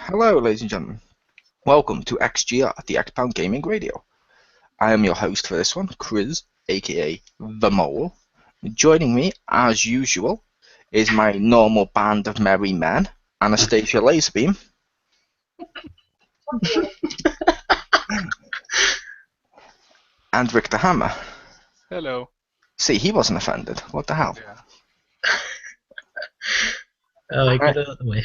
Hello, ladies and gentlemen. Welcome to XGR, the Xpound Gaming Radio. I am your host for this one, Chriz, aka The Mole. Joining me, as usual, is my normal band of merry men, Anastasia Lazerbeam. And Richter Hammer. Hello. See, he wasn't offended. What the hell? Yeah. Get out of the way.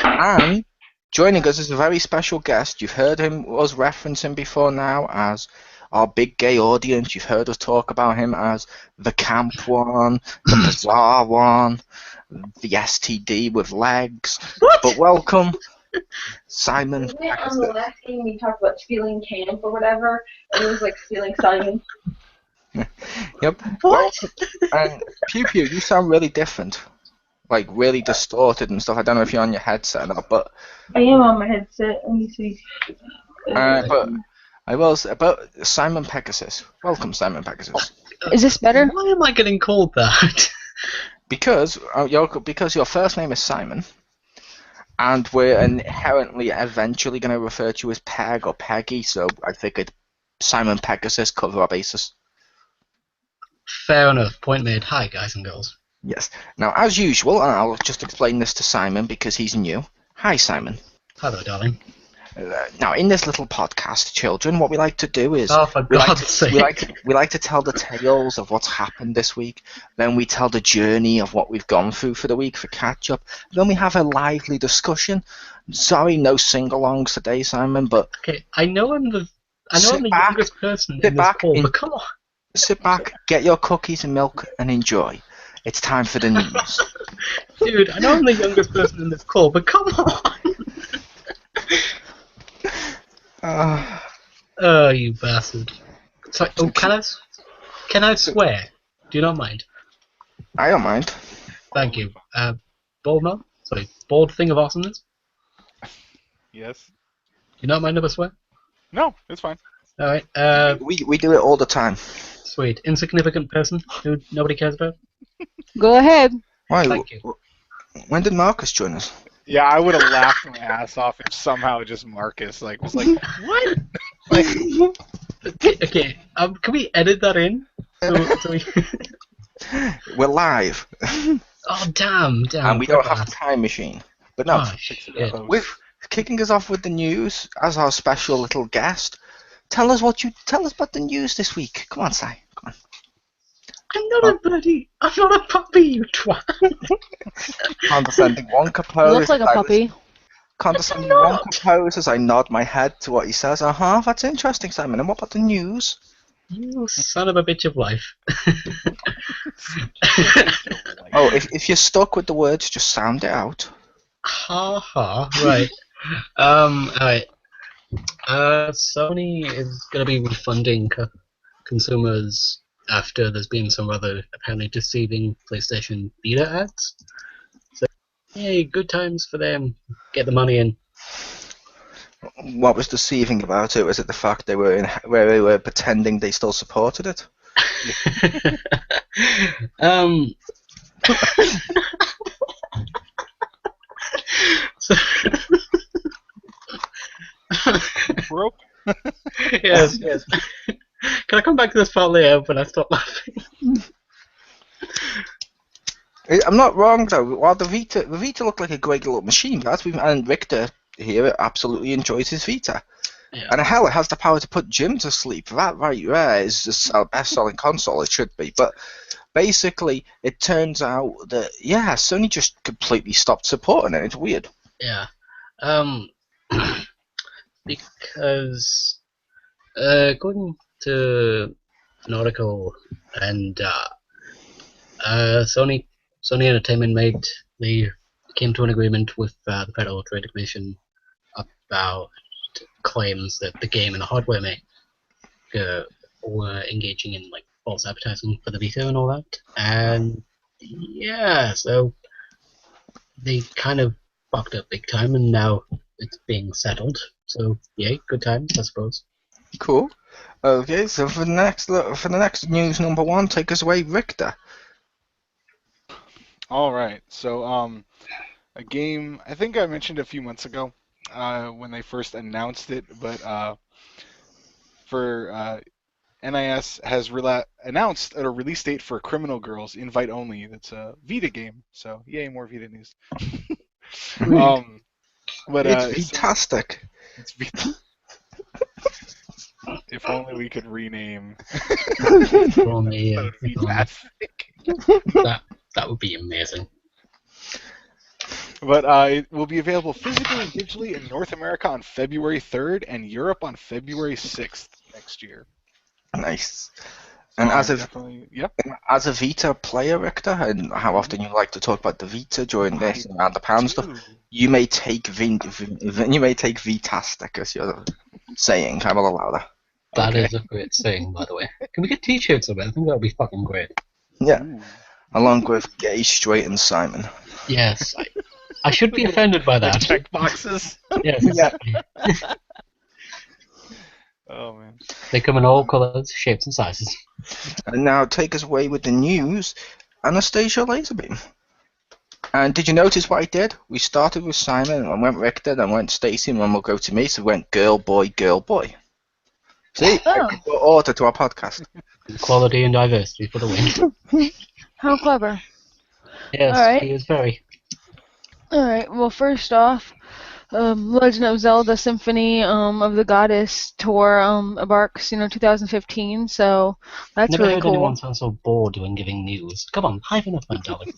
And joining us is a very special guest. You've heard us reference him before now as our big gay audience. You've heard us talk about him as the camp one, the bizarre one, the STD with legs. What? But welcome, Simon Isn't it Pegasus. on the last game we talked about stealing camp or whatever, and it was like stealing Simon? Yep. What? And Pew Pew, you sound really different. Like, really distorted and stuff. I don't know if you're on your headset or not, but... I am on my headset. Let me see. But I will say about Simon Pegasus. Welcome, Simon Pegasus. Is this better? Why am I getting called that? Because your first name is Simon, and we're inherently eventually going to refer to you as Peg or Peggy, so I figured Simon Pegasus cover our bases. Fair enough. Point made. Hi, guys and girls. Yes. Now, as usual, and I'll just explain this to Simon because he's new. Hi, Simon. Hello, darling. Now, in this little podcast, children, what we like to do is Oh, for God's sake. we like to tell the tales of what's happened this week. Then we tell the journey of what we've gone through for the week for catch up. Then we have a lively discussion. Sorry, no sing-alongs today, Simon, but Okay, I know I'm the youngest person sit in this back call, and- but come on. sit back, get your cookies and milk, and enjoy. It's time for the news. Dude, I know I'm the youngest person in this call, but come on. Oh, you bastard. So, can I swear? Do you not mind? I don't mind. Thank you. Bald thing of awesomeness? Yes. You not mind if I swear? No, it's fine. Alright, We do it all the time. sweet. Insignificant person who nobody cares about? Go ahead. Why? Thank you. When did Marcus join us? Yeah, I would have laughed my ass off if somehow just Marcus was like, what? Like, Okay, can we edit that in? So we... We're live. Oh, damn. And we don't have a time machine. But no, Oh, shit. with kicking us off with the news as our special little guest, tell us about the news this week. Come on, Si. Come on. I'm not a puppy, you twat. Condescending Wonka You pose. look like a puppy. Condescending I'm not. Wonka pose as I nod my head to what he says. That's interesting, Simon. And what about the news? You son of a bitch of life. Oh, if you're stuck with the words, just sound it out. Ha ha, right. Alright. Sony is going to be refunding consumers after there's been some rather apparently deceiving PlayStation Vita ads. So, yay, good times for them. Get the money in. What was deceiving about it? Was it the fact they were where they were pretending they still supported it? So, broke? yes. Can I come back to this part later when I stop laughing? I'm not wrong though. While the Vita looked like a great little machine, and Richter here absolutely enjoys his Vita. Yeah. And hell, it has the power to put Jim to sleep. That right there is our best-selling console. It should be, but basically, it turns out that Sony just completely stopped supporting it. It's weird. Yeah. Because according to an article, and Sony Entertainment came to an agreement with the Federal Trade Commission about claims that the game and the hardware maker were engaging in like false advertising for the Vita and all that. And yeah, so they kind of fucked up big time, and now it's being settled. So yay, good times, I suppose. Cool. Okay, so for the next news number one, take us away, Richter. All right. So, a game I think I mentioned a few months ago when they first announced it, but for NIS has announced a release date for Criminal Girls Invite Only. That's a Vita game, so yay, more Vita news. But It's fantastic. it's Vita. If only we could rename. If only, That would be if only. fantastic. That would be amazing. But it will be available physically and digitally in North America on February 3rd and Europe on February 6th next year. Nice. So And as a Vita player, Richter, and how often you like to talk about the Vita during this and around the pound stuff, you may take Vitastic as you're saying. I'm all louder. That is a great saying, by the way. Can we get t-shirts of it? I think that would be fucking great. Yeah. Ooh. Along with Gay, Straight, and Simon. Yes. I should be offended by that. Check boxes. Yes, exactly. Oh man. They come in all colours, shapes, and sizes. And now take us away with the news, Anastasia Lazerbeam. And did you notice what I did? We started with Simon, and went Richter, then went Stacey, and then we'll go to me, so we went girl, boy, girl, boy. See? Oh. I put order to our podcast. Quality and diversity for the win. How clever. Yes, Alright. he is very. Alright, well, first off, Legend of Zelda Symphony of the Goddess tour embarks, 2015, so that's Never really heard cool. anyone sound so bored when giving news. Come on, hype enough, my darling.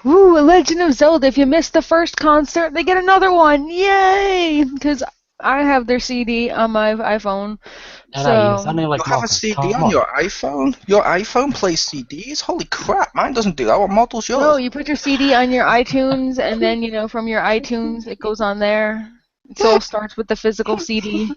Woo, Legend of Zelda, if you missed the first concert, they get another one! Yay! Because I have their CD on my iPhone. I know, you're So, sounding like You have a Marcus. CD Come on your iPhone? Your iPhone plays CDs? Holy crap, mine doesn't do that. What model's yours? no, you put your CD on your iTunes, and then, from your iTunes, it goes on there. It all starts with the physical CD.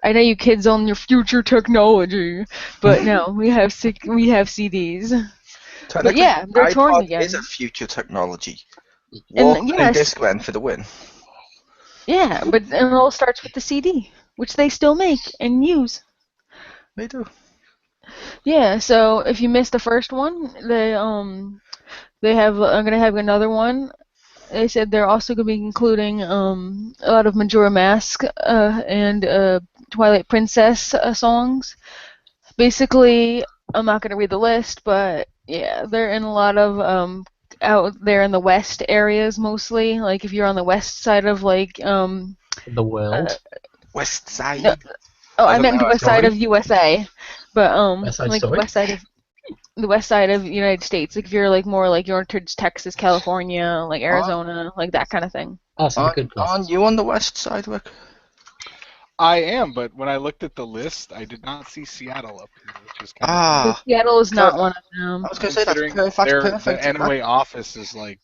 I know you kids own your future technology, but no, we have CDs. But Technically, yeah, they're touring iPod again. is a future technology. And Walkman yes. Discman for the win. Yeah, but it all starts with the CD, which they still make and use. They do. Yeah, so if you missed the first one, they have I'm gonna have another one. They said they're also gonna be including a lot of Majora Mask and Twilight Princess songs. Basically, I'm not gonna read the list, but yeah, they're in a lot of out there in the west areas mostly. Like if you're on the west side of The world. West Side. no, oh, I don't meant know, the west sorry. side of USA, but West Side like Story? the west side of United States. Like if you're like more like you're towards Texas, California, like Arizona, like that kind of thing. Oh, some good places. Aren't you on the west side, Rick? I am, but when I looked at the list, I did not see Seattle up here, which is kind of Ah, Seattle is not so- one of them. I was going to say that's considering perfect. the NOA office is like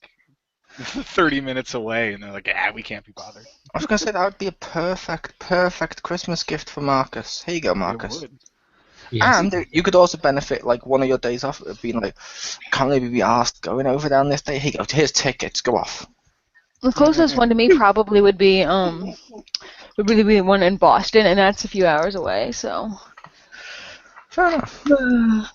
30 minutes away, and they're like, we can't be bothered. I was going to say that would be a perfect Christmas gift for Marcus. Here you go, Marcus. It would. Yes. And you could also benefit like one of your days off of being like, can't maybe be asked going over down this day. Here you go. Here's tickets. Go off. The closest one to me probably would be the one in Boston, and that's a few hours away. So, Fair enough.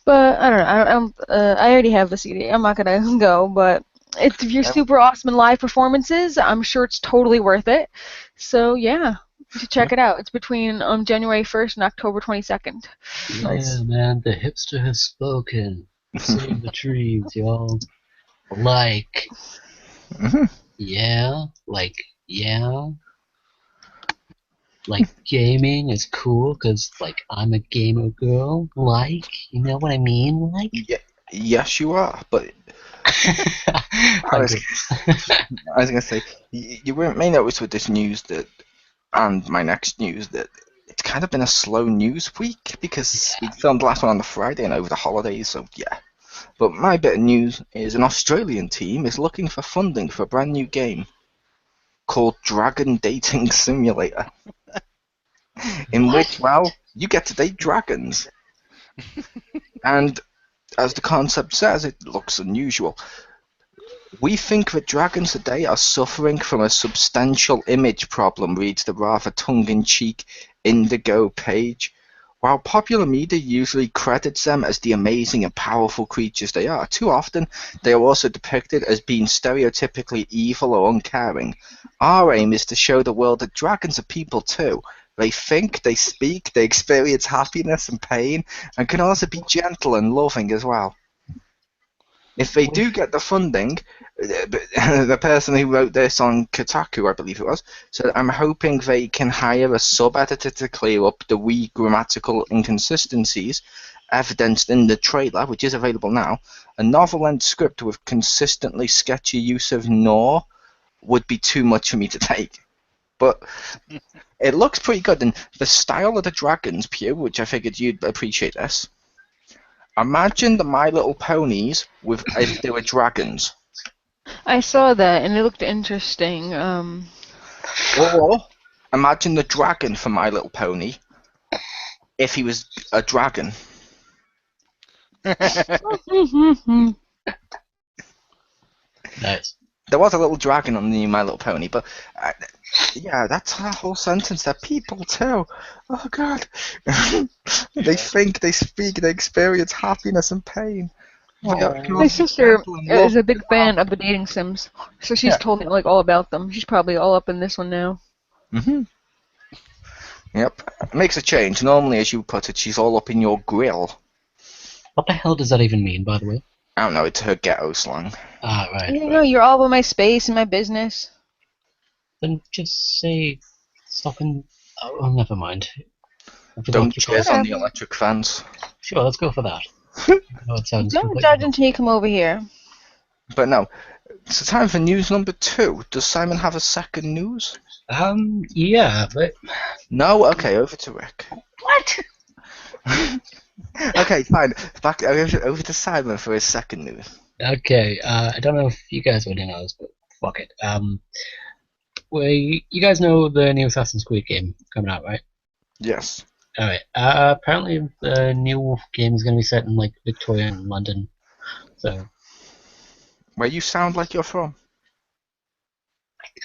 but I don't know. I already have the CD. I'm not gonna go, but if you're super awesome in live performances, I'm sure it's totally worth it. So yeah, you should check it out. It's between January 1st and October 22nd. Nice. Yeah, man, the hipster has spoken. Save the trees, y'all. Like, Mhm. yeah, like, yeah. Like, gaming is cool because, like, I'm a gamer girl. Like, you know what I mean? Like, Yes, you are. But I was going to say, you may notice with this news that, and my next news, that it's kind of been a slow news week because we filmed the last one on the Friday and over the holidays, so yeah. But my bit of news is an Australian team is looking for funding for a brand new game called Dragon Dating Simulator, in which, well, you get to date dragons. And as the concept says, it looks unusual. We think that dragons today are suffering from a substantial image problem, reads the rather tongue-in-cheek Indigo page. While popular media usually credits them as the amazing and powerful creatures they are, too often they are also depicted as being stereotypically evil or uncaring. Our aim is to show the world that dragons are people too. They think, they speak, they experience happiness and pain, and can also be gentle and loving as well. If they do get the funding, the person who wrote this on Kotaku, I believe it was, said, I'm hoping they can hire a sub-editor to clear up the wee grammatical inconsistencies evidenced in the trailer, which is available now. A novel-length script with consistently sketchy use of gnaw would be too much for me to take. But it looks pretty good, and the style of the dragons, Pew, which I figured you'd appreciate this. Imagine the My Little Ponies with if they were dragons. I saw that and it looked interesting. Or imagine the dragon for My Little Pony if he was a dragon. Nice. There was a little dragon on the new My Little Pony, but yeah, that's a whole sentence. They're people too. Oh God. They think, they speak, they experience happiness and pain. My sister is a big fan of the dating sims, so she's told me like all about them. She's probably all up in this one now. Yep. It makes a change. Normally, as you put it, she's all up in your grill. What the hell does that even mean, by the way? I don't know, it's her ghetto slang. Ah, right. You know, you're all about my space and my business. Then just say stop and... Oh, never mind. Don't cheers on the electric fans. Sure, let's go for that. I know it sounds Don't judge until you come over here. But no, it's time for news number 2. Does Simon have a second news? Yeah, but... No? Okay, over to Rick. What? Okay, fine. Back over to Simon for his second news. Okay, I don't know if you guys already know this, but fuck it. You guys know the new Assassin's Creed game coming out, right? Yes. Alright, apparently the new game is going to be set in, like, Victorian London, so... Where you sound like you're from.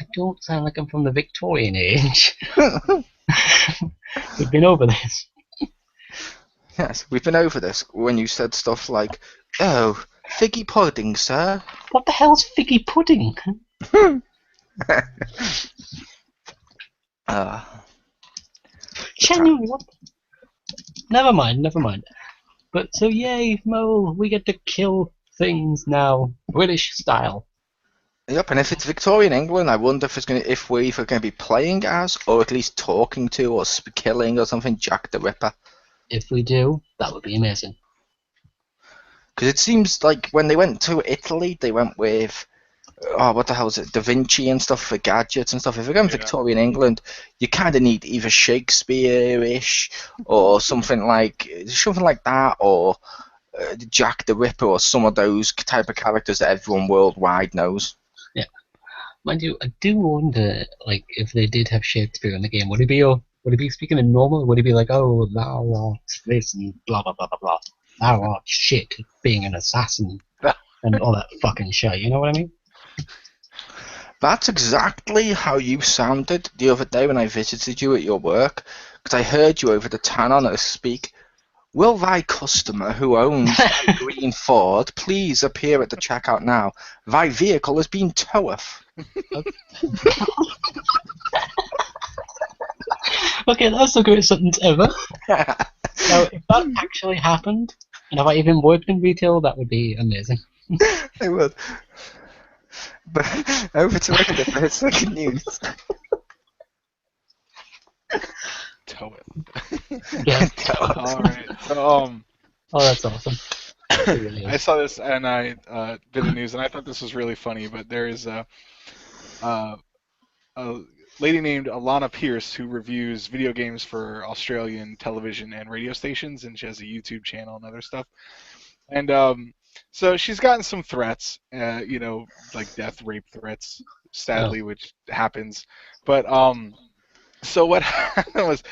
I don't sound like I'm from the Victorian age. We've been over this. Yes, we've been over this when you said stuff like, oh, figgy pudding, sir. What the hell's figgy pudding? Genuinely, what? Never mind. But so yay, Mo, we get to kill things now, British style. Yep, and if it's Victorian England, I wonder if we're either going to be playing as, or at least talking to, or killing, or something, Jack the Ripper. If we do, that would be amazing. Because it seems like when they went to Italy, they went with, what the hell is it, Da Vinci and stuff for gadgets and stuff. If we're going Victorian England, you kind of need either Shakespeare-ish, or something like that, or Jack the Ripper, or some of those type of characters that everyone worldwide knows. Yeah. Mind you, I do wonder, like, if they did have Shakespeare in the game, would he be speaking in normal? Would he be like, oh, thou art this and blah blah blah blah blah. Thou art shit, being an assassin and all that fucking shit. You know what I mean? That's exactly how you sounded the other day when I visited you at your work. Because I heard you over the tannoy speak. Will thy customer who owns a green Ford please appear at the checkout now? Thy vehicle has been toweth. Okay, that's the greatest sentence ever. Now, if that actually happened, and if I even worked in retail, that would be amazing. I would. But over to Richter for his second news. Yeah. Alright, so, Oh, that's awesome. It really I is. saw this and I did the news and I thought this was really funny, but there is a lady named Alana Pierce who reviews video games for Australian television and radio stations, and she has a YouTube channel and other stuff. And so she's gotten some threats, like death, rape threats, sadly, which happens. But so what happened was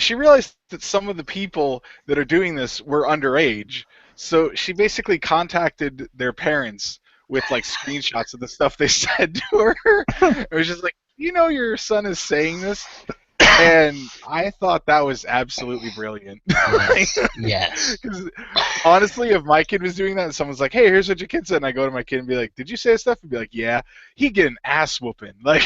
she realized that some of the people that are doing this were underage. So she basically contacted their parents with like screenshots of the stuff they said to her. It was just like, your son is saying this. And I thought that was absolutely brilliant. Yes. Because honestly, if my kid was doing that and someone's like, "Hey, here's what your kid said," and I go to my kid and be like, "Did you say stuff?" and be like, "Yeah," he'd get an ass whooping. Like,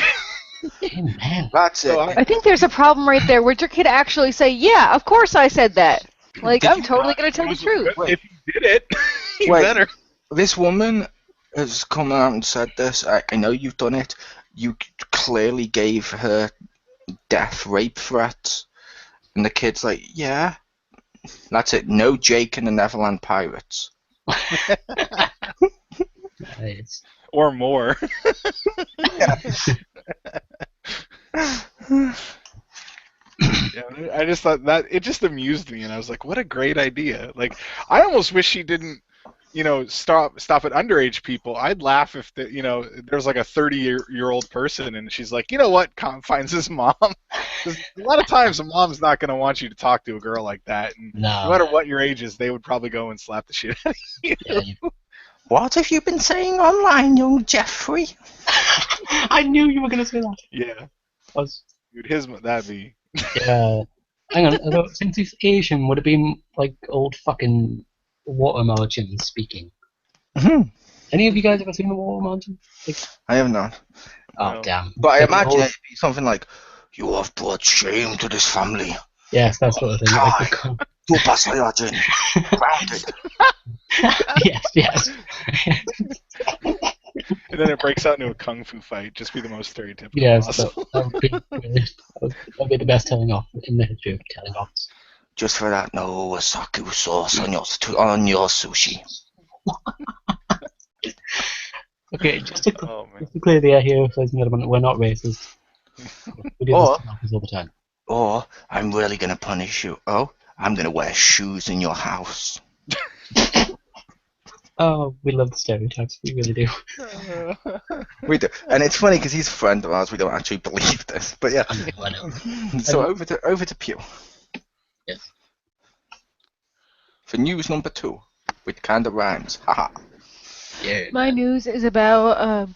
Hey, man. That's it. so I think there's a problem right there. Would your kid actually say, "Yeah, of course I said that"? Like, Did I'm you totally gonna tell the truth. Wait. if you did it, you Wait. better. This woman has come out and said this. I know you've done it. You clearly gave her death rape threats. And the kid's like, yeah. That's it. No Jake and the Neverland Pirates. Nice. Or more. Yeah, I just thought that it just amused me, and I was like, "What a great idea!" Like, I almost wish she didn't, stop at underage people. I'd laugh if there's like a 30-year-old person, and she's like, "You know what?" Finds his mom. 'Cause a lot of times, a mom's not going to want you to talk to a girl like that, and no matter what your age is, they would probably go and slap the shit out of you. Yeah, What have you been saying online, young Jeffrey? I knew you were going to say that. Yeah. Dude, that'd be... Yeah. Hang on, since he's Asian, would it be like old fucking water margin speaking? Mm-hmm. Any of you guys ever seen the water margin? I have not. Oh, No. damn. But I Like imagine old- it'd be something like, you have brought shame to this family. Yes, that sort of thing. God. Like the Super Saiyajin. Grounded. yes. And then it breaks out into a kung fu fight. Just be the most stereotypical Yes, possible. that would be that'd be the best telling off in the history of telling offs. Just for that, no wasabi sauce on your sushi. Okay, just to Oh, man. clear the air here, ladies and gentlemen, we're not racist. We do Or- this to offers all the time. Or, I'm really going to punish you. Oh, I'm going to wear shoes in your house. Oh, we love the stereotypes. We really do. We do. And it's funny because he's a friend of ours. We don't actually believe this. But yeah. I know. So over to Pew. Yes. For news number 2, which kind of rhymes. Haha. Yeah. My news is about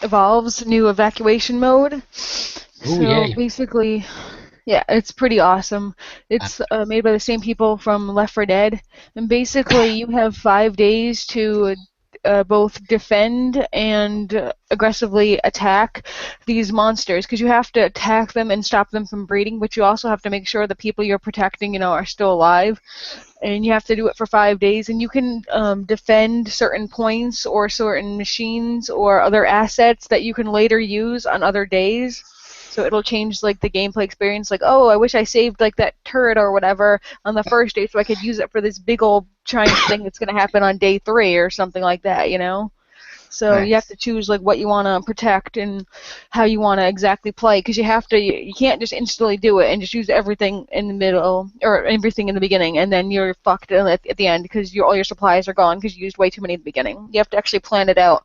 Evolve's new evacuation mode. So yay. basically, yeah, it's pretty awesome. It's made by the same people from Left 4 Dead, and basically you have 5 days to both defend and aggressively attack these monsters, because you have to attack them and stop them from breeding, but you also have to make sure the people you're protecting, are still alive. And you have to do it for 5 days, and you can defend certain points or certain machines or other assets that you can later use on other days. So it'll change like the gameplay experience. Like, oh, I wish I saved like that turret or whatever on the first day, so I could use it for this big old giant thing that's going to happen on day 3 or something like that. So you have to choose like what you want to protect and how you want to exactly play, because you can't just instantly do it and just use everything in the middle or everything in the beginning and then you're fucked at the end because all your supplies are gone because you used way too many at the beginning. You have to actually plan it out.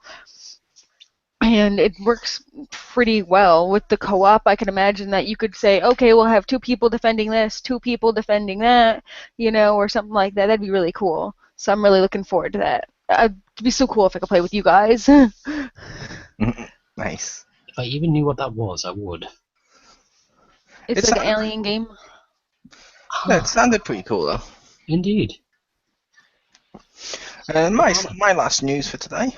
And it works pretty well with the co-op. I can imagine that you could say, okay, we'll have 2 people defending this, 2 people defending that, or something like that. That'd be really cool. So I'm really looking forward to that. It'd be so cool if I could play with you guys. Nice. If I even knew what that was, I would. It's like an alien game. Yeah, it sounded pretty cool though. Indeed. My last news for today.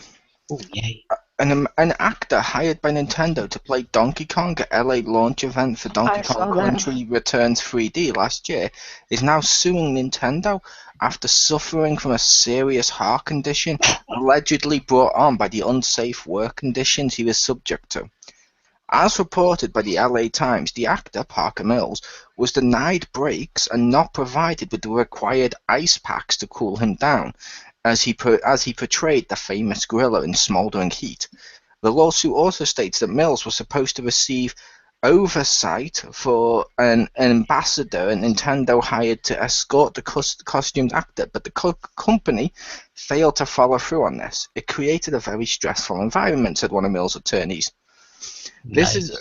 Oh, yay. An actor hired by Nintendo to play Donkey Kong at LA launch event for Donkey Kong Country Returns 3D last year is now suing Nintendo after suffering from a serious heart condition allegedly brought on by the unsafe work conditions he was subject to. As reported by the LA Times, the actor, Parker Mills, was denied breaks and not provided with the required ice packs to cool him down, as he portrayed the famous gorilla in Smoldering Heat. The lawsuit also states that Mills was supposed to receive oversight for an ambassador and Nintendo hired to escort the costumed actor, but the company failed to follow through on this. It created a very stressful environment, said one of Mills' attorneys. This is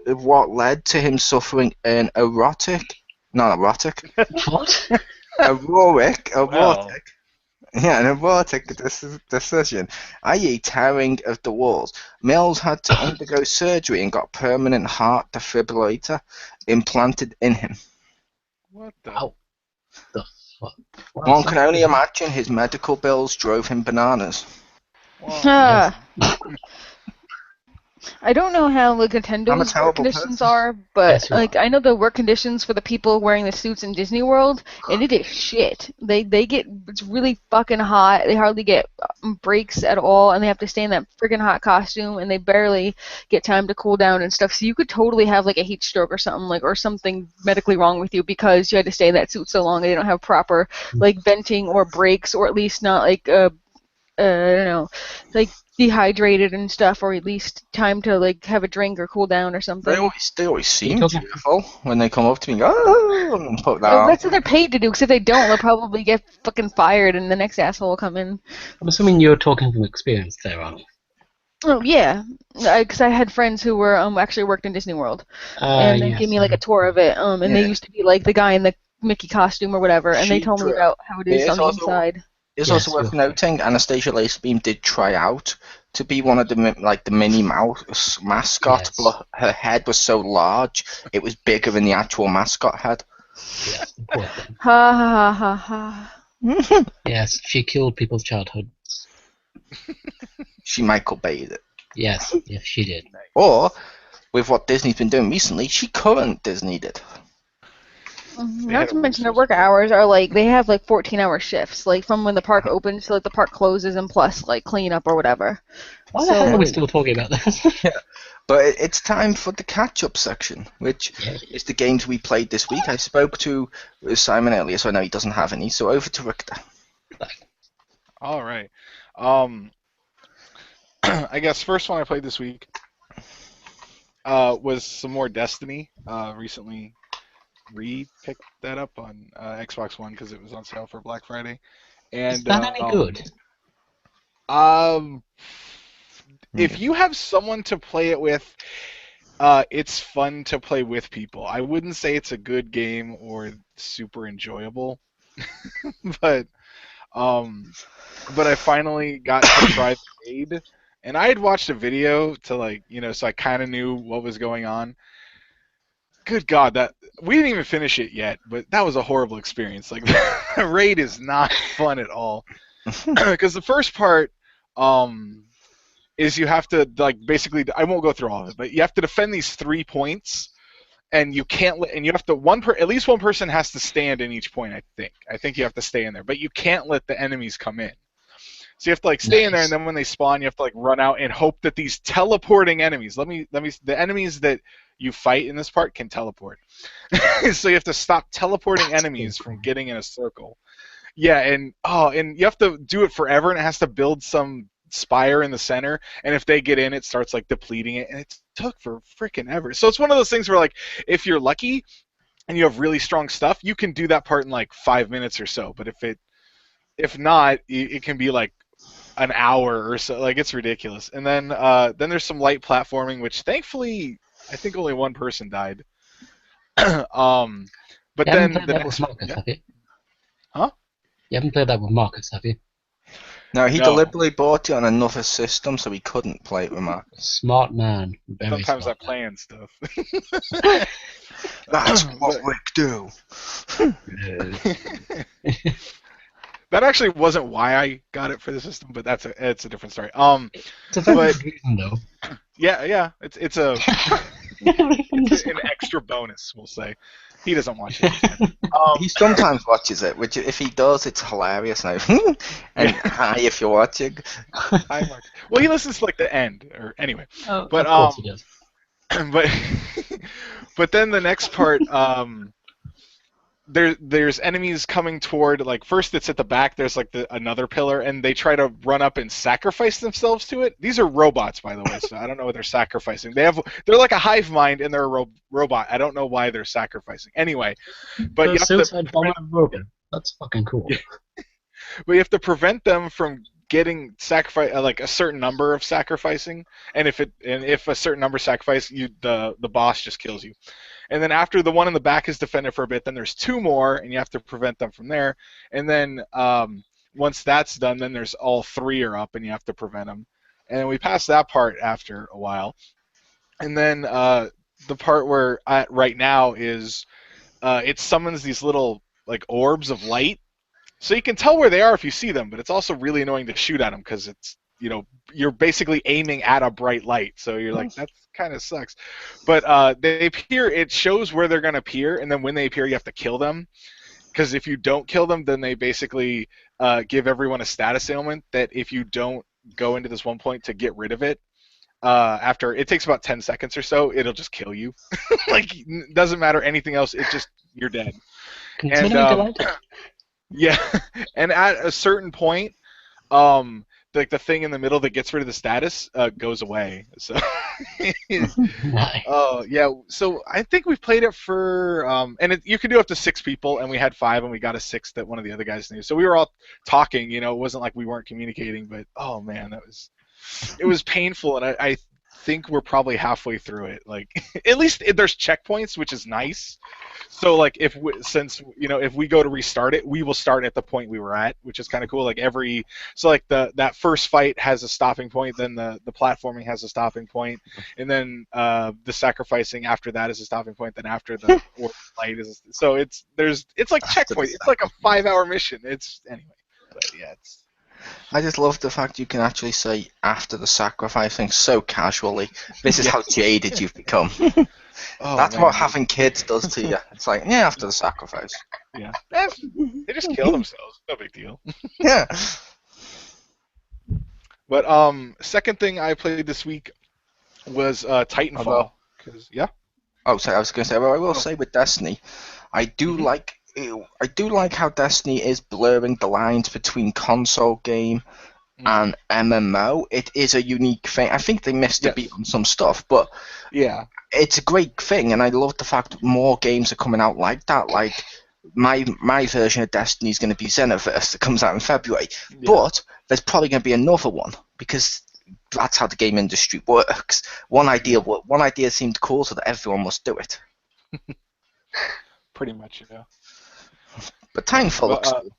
what led to him suffering an aortic What? aortic Yeah, an abortic decision, i.e. tearing of the walls. Mills had to undergo surgery and got permanent heart defibrillator implanted in him. What the? Wow. The fuck? Wow, One some can only people- imagine his medical bills drove him bananas. Well, Ah, Yes. I don't know how like I'm a Nintendo's work terrible conditions person. are, but Yes, you like I know the work conditions for the people wearing the suits in Disney World, and it is shit. They get it's really fucking hot. They hardly get breaks at all, and they have to stay in that freaking hot costume, and they barely get time to cool down and stuff. So you could totally have like a heat stroke or something or something medically wrong with you because you had to stay in that suit so long. And they don't have proper like venting or breaks, or at least not like I don't know, like dehydrated and stuff, or at least time to like have a drink or cool down or They something. always Are you seem talking? cheerful when they come up to me and go, oh, and put that on. That's what they're paid to do, because if they don't, they'll probably get fucking fired and the next asshole will come in. I'm assuming you're talking from experience there, Arnold. Oh, yeah. Because I had friends who were actually worked in Disney World, and they gave Yes. me like a tour of it, and they Yeah. used to be like the guy in the Mickey costume or whatever, and they She told me drew. about how it is It's on the also inside. It's Yes, also worth you're right. noting Anastasia Lazerbeam did try out to be one of the the Minnie Mouse mascot, Yes. but her head was so large it was bigger than the actual mascot head. Yes, the poor thing. Ha ha ha ha ha. Yes, she killed people's childhoods. She Michael Bayed it. Yes, yes, she did. Or with what Disney's been doing recently, she current Disneyed it. They Not had to a mention their Roosters work hours are like they have like 14-hour shifts, like from when the park opens to like the park closes and plus like cleanup or whatever. Why the hell So are we still talking about this? But it's time for the catch-up section, which Yeah. is the games we played this week. I spoke to Simon earlier, so I know he doesn't have any. So over to Richter. All right. I guess first one I played this week was some more Destiny. Recently re-picked that up on Xbox One because it was on sale for Black Friday. And Is that any good? If you have someone to play it with, it's fun to play with people. I wouldn't say it's a good game or super enjoyable, but I finally got to try the raid, and I had watched a video to so I kind of knew what was going on. Good God, that we didn't even finish it yet, but that was a horrible experience. Like the raid is not fun at all because the first part is you have to basically I won't go through all of it, but you have to defend these 3 points, and you can't and you have to at least one person has to stand in each point. I think you have to stay in there, but you can't let the enemies come in. So you have to stay in there, and then when they spawn, you have to run out and hope that these teleporting enemies. The enemies that you fight in this part can teleport. So you have to stop teleporting enemies from getting in a circle. Yeah, and you have to do it forever, and it has to build some spire in the center, and if they get in, it starts depleting it, and it took for freaking ever. So it's one of those things where if you're lucky and you have really strong stuff, you can do that part in 5 minutes or so. But if not, it can be an hour or so. It's ridiculous. And then there's some light platforming, which thankfully I think only one person died. But You then haven't played the that next with Marcus, yeah. have you? Huh? You haven't played that with Marcus, have you? No, he No. deliberately bought it on another system so he couldn't play it with Marcus. Smart man. Very Sometimes I smart play and stuff. That's what Rick do. man. That actually wasn't why I got it for the system, but it's a different story. It's a very But- good reason, though. Yeah, it's an extra bonus, we'll say. He doesn't watch it. He sometimes watches it, which if he does, it's hilarious. Now. And hi, if you're watching. Hi, Mark. Well, he listens to the end, or anyway. Oh, But of course he does. but then the next part, there's enemies coming toward first it's at the back. There's another pillar, and they try to run up and sacrifice themselves to it. These are robots, by the way, so I don't know what they're sacrificing. They're like a hive mind, and they're a robot. I don't know why they're sacrificing. Anyway, but you have to Suicide bomber robot. That's fucking cool. Yeah. But you have to prevent them from getting sacrifice a certain number of sacrificing, and if a certain number sacrifice, the boss just kills you. And then after the one in the back is defended for a bit, then there's 2 more, and you have to prevent them from there. And then once that's done, then there's all 3 are up, and you have to prevent them. And then we pass that part after a while. And then the part where at right now is it summons these little like orbs of light. So you can tell where they are if you see them, but it's also really annoying to shoot at them because it's, you're basically aiming at a bright light. So you're like, that kind of sucks. But they appear, it shows where they're going to appear, and then when they appear, you have to kill them. Because if you don't kill them, then they basically give everyone a status ailment that if you don't go into this one point to get rid of it, after it takes about 10 seconds or so, it'll just kill you. Like, doesn't matter anything else, you're dead. Continuing And, delighted. yeah, and at a certain point, like the thing in the middle that gets rid of the status goes away. So, Nice. yeah. So I think we played it for, and you could do up to 6 people, and we had 5, and we got a 6th that one of the other guys knew. So we were all talking. It wasn't like we weren't communicating, but oh man, it was painful, and I think we're probably halfway through it. Like, at least there's checkpoints, which is nice. So like if we go to restart it, we will start at the point we were at, which is kind of cool. Like that first fight has a stopping point, then the platforming has a stopping point, and then the sacrificing after that is a stopping point. Then after the light is so it's like checkpoint. It's like a 5-hour mission. Anyway, but yeah, it's. I just love the fact you can actually say after the sacrificing so casually. This is how jaded you've become. That's what having kids does to you. It's like, yeah, after the sacrifice. Yeah. They just kill themselves. No big deal. Yeah. But second thing I played this week was Titanfall. Yeah. Oh, sorry, I was going to say. Well, I will say with Destiny, I do like how Destiny is blurring the lines between console game and MMO. It is a unique thing. I think they missed a beat on some stuff, but yeah, it's a great thing, and I love the fact more games are coming out like that. Like my version of Destiny is going to be Xenoverse that comes out in February, but there's probably going to be another one because that's how the game industry works. One idea seemed cool, so that everyone must do it. Pretty much, yeah. But Titanfall looks cool.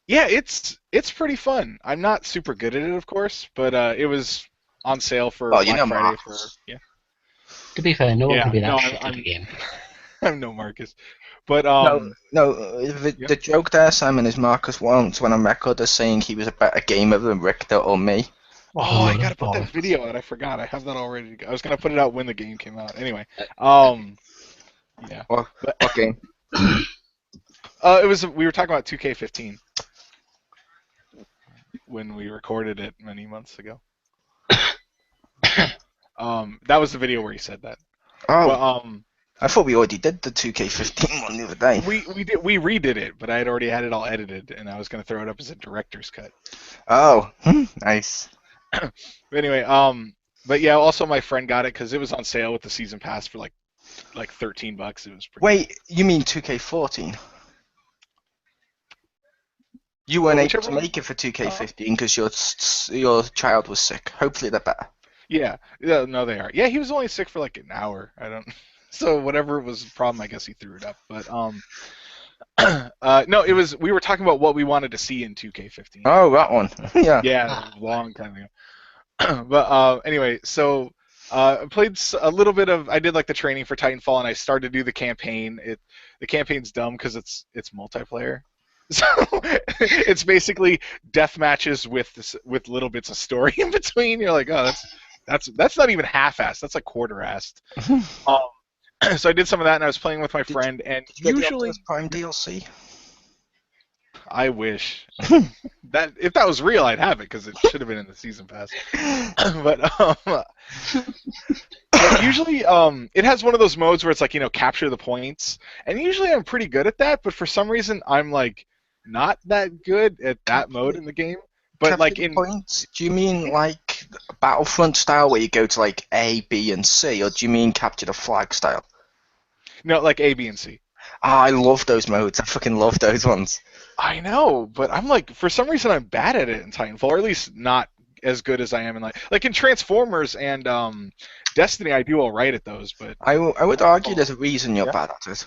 Yeah, it's pretty fun. I'm not super good at it, of course, but it was on sale for Black Friday for To be fair, no one can be that shit at the game. I'm no Marcus, but the joke there, Simon, is Marcus once when on record as saying he was a better gamer than Richter or me. Oh, I gotta put that video out. I forgot. I have that all ready to go. I was gonna put it out when the game came out. Anyway, yeah. What game? We were talking about 2K15 when we recorded it many months ago. That was the video where he said that. Oh, but, I thought we already did the 2K15 one the other day. We redid it, but I had already had it all edited, and I was going to throw it up as a director's cut. Oh, nice. But anyway, but yeah, also my friend got it because it was on sale with the season pass for like $13. It was pretty. Wait, you mean 2K14? You weren't able to make it for 2K15 because your child was sick. Hopefully they're better. Yeah, no, they are. Yeah, he was only sick for like an hour. So whatever was the problem, I guess he threw it up. But no, we were talking about what we wanted to see in 2K15. Oh, that one. Yeah. Yeah, a long time ago. But anyway, so I played a little bit of. I did like the training for Titanfall, and I started to do the campaign. The campaign's dumb because it's multiplayer. So it's basically death matches with little bits of story in between. You're like, oh, that's not even half-assed. That's like quarter-assed. So I did some of that, and I was playing with my friend. And did you usually, get the Prime DLC. I wish that if that was real, I'd have it because it should have been in the season pass. But usually, it has one of those modes where it's like capture the points, and usually I'm pretty good at that. But for some reason, I'm like not that good at that mode in the game. But capture like in points, do you mean like Battlefront style where you go to like A, B, and C, or do you mean capture the flag style? No, like A, B, and C. I love those modes. I fucking love those ones. I know, but I'm like, for some reason, I'm bad at it in Titanfall, or at least not as good as I am in like in Transformers and Destiny. I do all right at those, but I would argue there's a reason you're bad at it.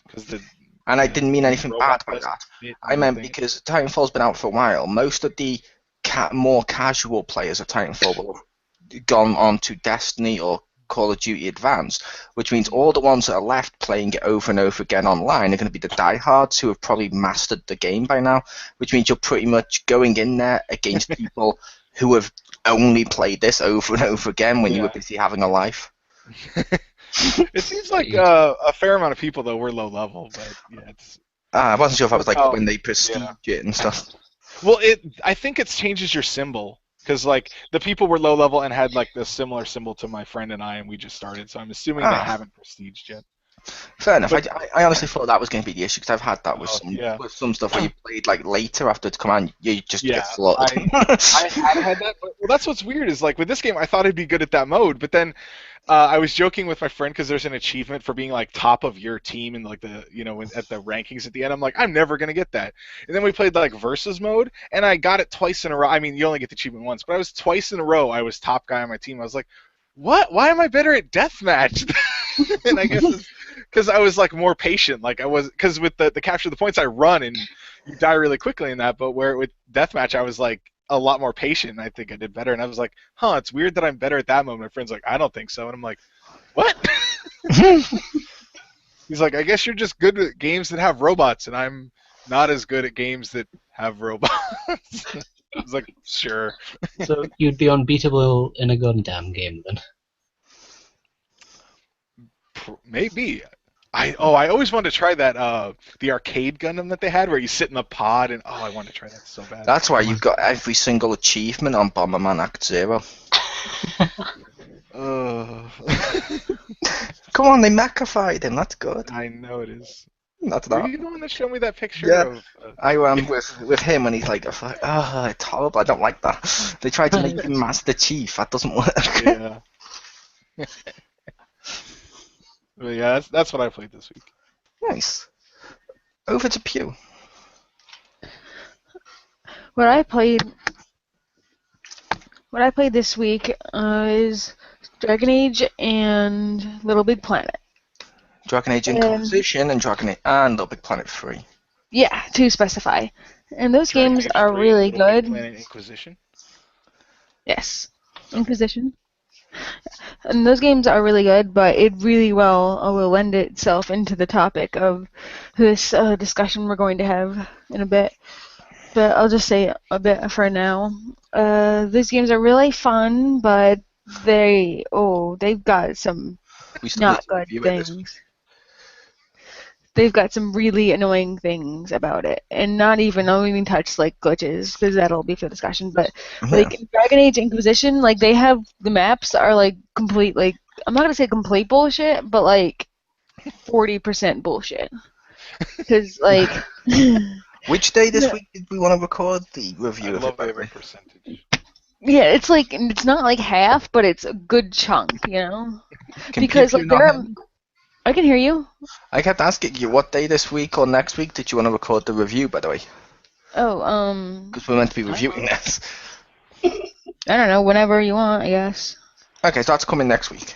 Because And I didn't mean anything bad by Robot that. fit I and meant everything. because Titanfall's been out for a while. Most of the more casual players of Titanfall will have gone on to Destiny or Call of Duty Advanced, which means all the ones that are left playing it over and over again online are going to be the diehards who have probably mastered the game by now, which means you're pretty much going in there against people who have only played this over and over again when you were busy having a life. It seems like a fair amount of people, though, were low level, but yeah, it's... I wasn't sure if I was like Oh, when they prestige it and stuff. Well, I think it changes your symbol, because like the people were low level and had like the similar symbol to my friend and I, and we just started. So I'm assuming they haven't prestiged yet. Fair enough. But, I honestly thought that was going to be the issue because I've had that with some stuff where you played like later after it's come on, you just get slaughtered. I had that, but well, that's what's weird is like with this game, I thought I'd be good at that mode, but then I was joking with my friend because there's an achievement for being like top of your team and like the at the rankings at the end. I'm like, I'm never gonna get that. And then we played like versus mode, and I got it twice in a row. I mean, you only get the achievement once, but I was twice in a row. I was top guy on my team. I was like, what? Why am I better at deathmatch? And I guess it's because I was like more patient. Like I was because with the capture the points, I run and you die really quickly in that. But where with deathmatch, I was like a lot more patient, and I think I did better. And I was like, huh, it's weird that I'm better at that moment. My friend's like, I don't think so. And I'm like, what? He's like, I guess you're just good at games that have robots, and I'm not as good at games that have robots. I was like, sure. So you'd be unbeatable in a Gundam game then? Maybe. I always wanted to try that the arcade Gundam that they had where you sit in the pod and I wanted to try that so bad. That's why you've got every single achievement on Bomberman Act Zero. Come on, they mechified him. That's good. I know it is. That's Were not. you the one that showed me that picture? Yeah. Of, I am with him and he's like, oh, it's horrible. I don't like that. They tried to make him Master Chief. That doesn't work. Yeah. But yeah, that's what I played this week. Nice. Over to Pew. What I played this week is Dragon Age and Little Big Planet. Dragon Age Inquisition and Dragon Age and Little Big Planet 3. Yeah, to specify. And those Dragon games Age are 3, really Little Big good. Planet Inquisition. Yes, Inquisition. And those games are really good, but it really will lend itself into the topic of this discussion we're going to have in a bit. But I'll just say a bit for now. These games are really fun, but they've got some not good things. They've got some really annoying things about it, and I'll even touch like glitches because that'll be for discussion. But like Dragon Age Inquisition, like they have the maps are like complete like I'm not gonna say complete bullshit, but like 40% bullshit. Because like. Which day this week did we want to record the review of it? I love every percentage. Yeah, it's like it's not like half, but it's a good chunk, you know. Because like I can hear you. I kept asking you what day this week or next week did you want to record the review, by the way? Oh, because we're meant to be reviewing this. I don't know, whenever you want, I guess. Okay, so that's coming next week.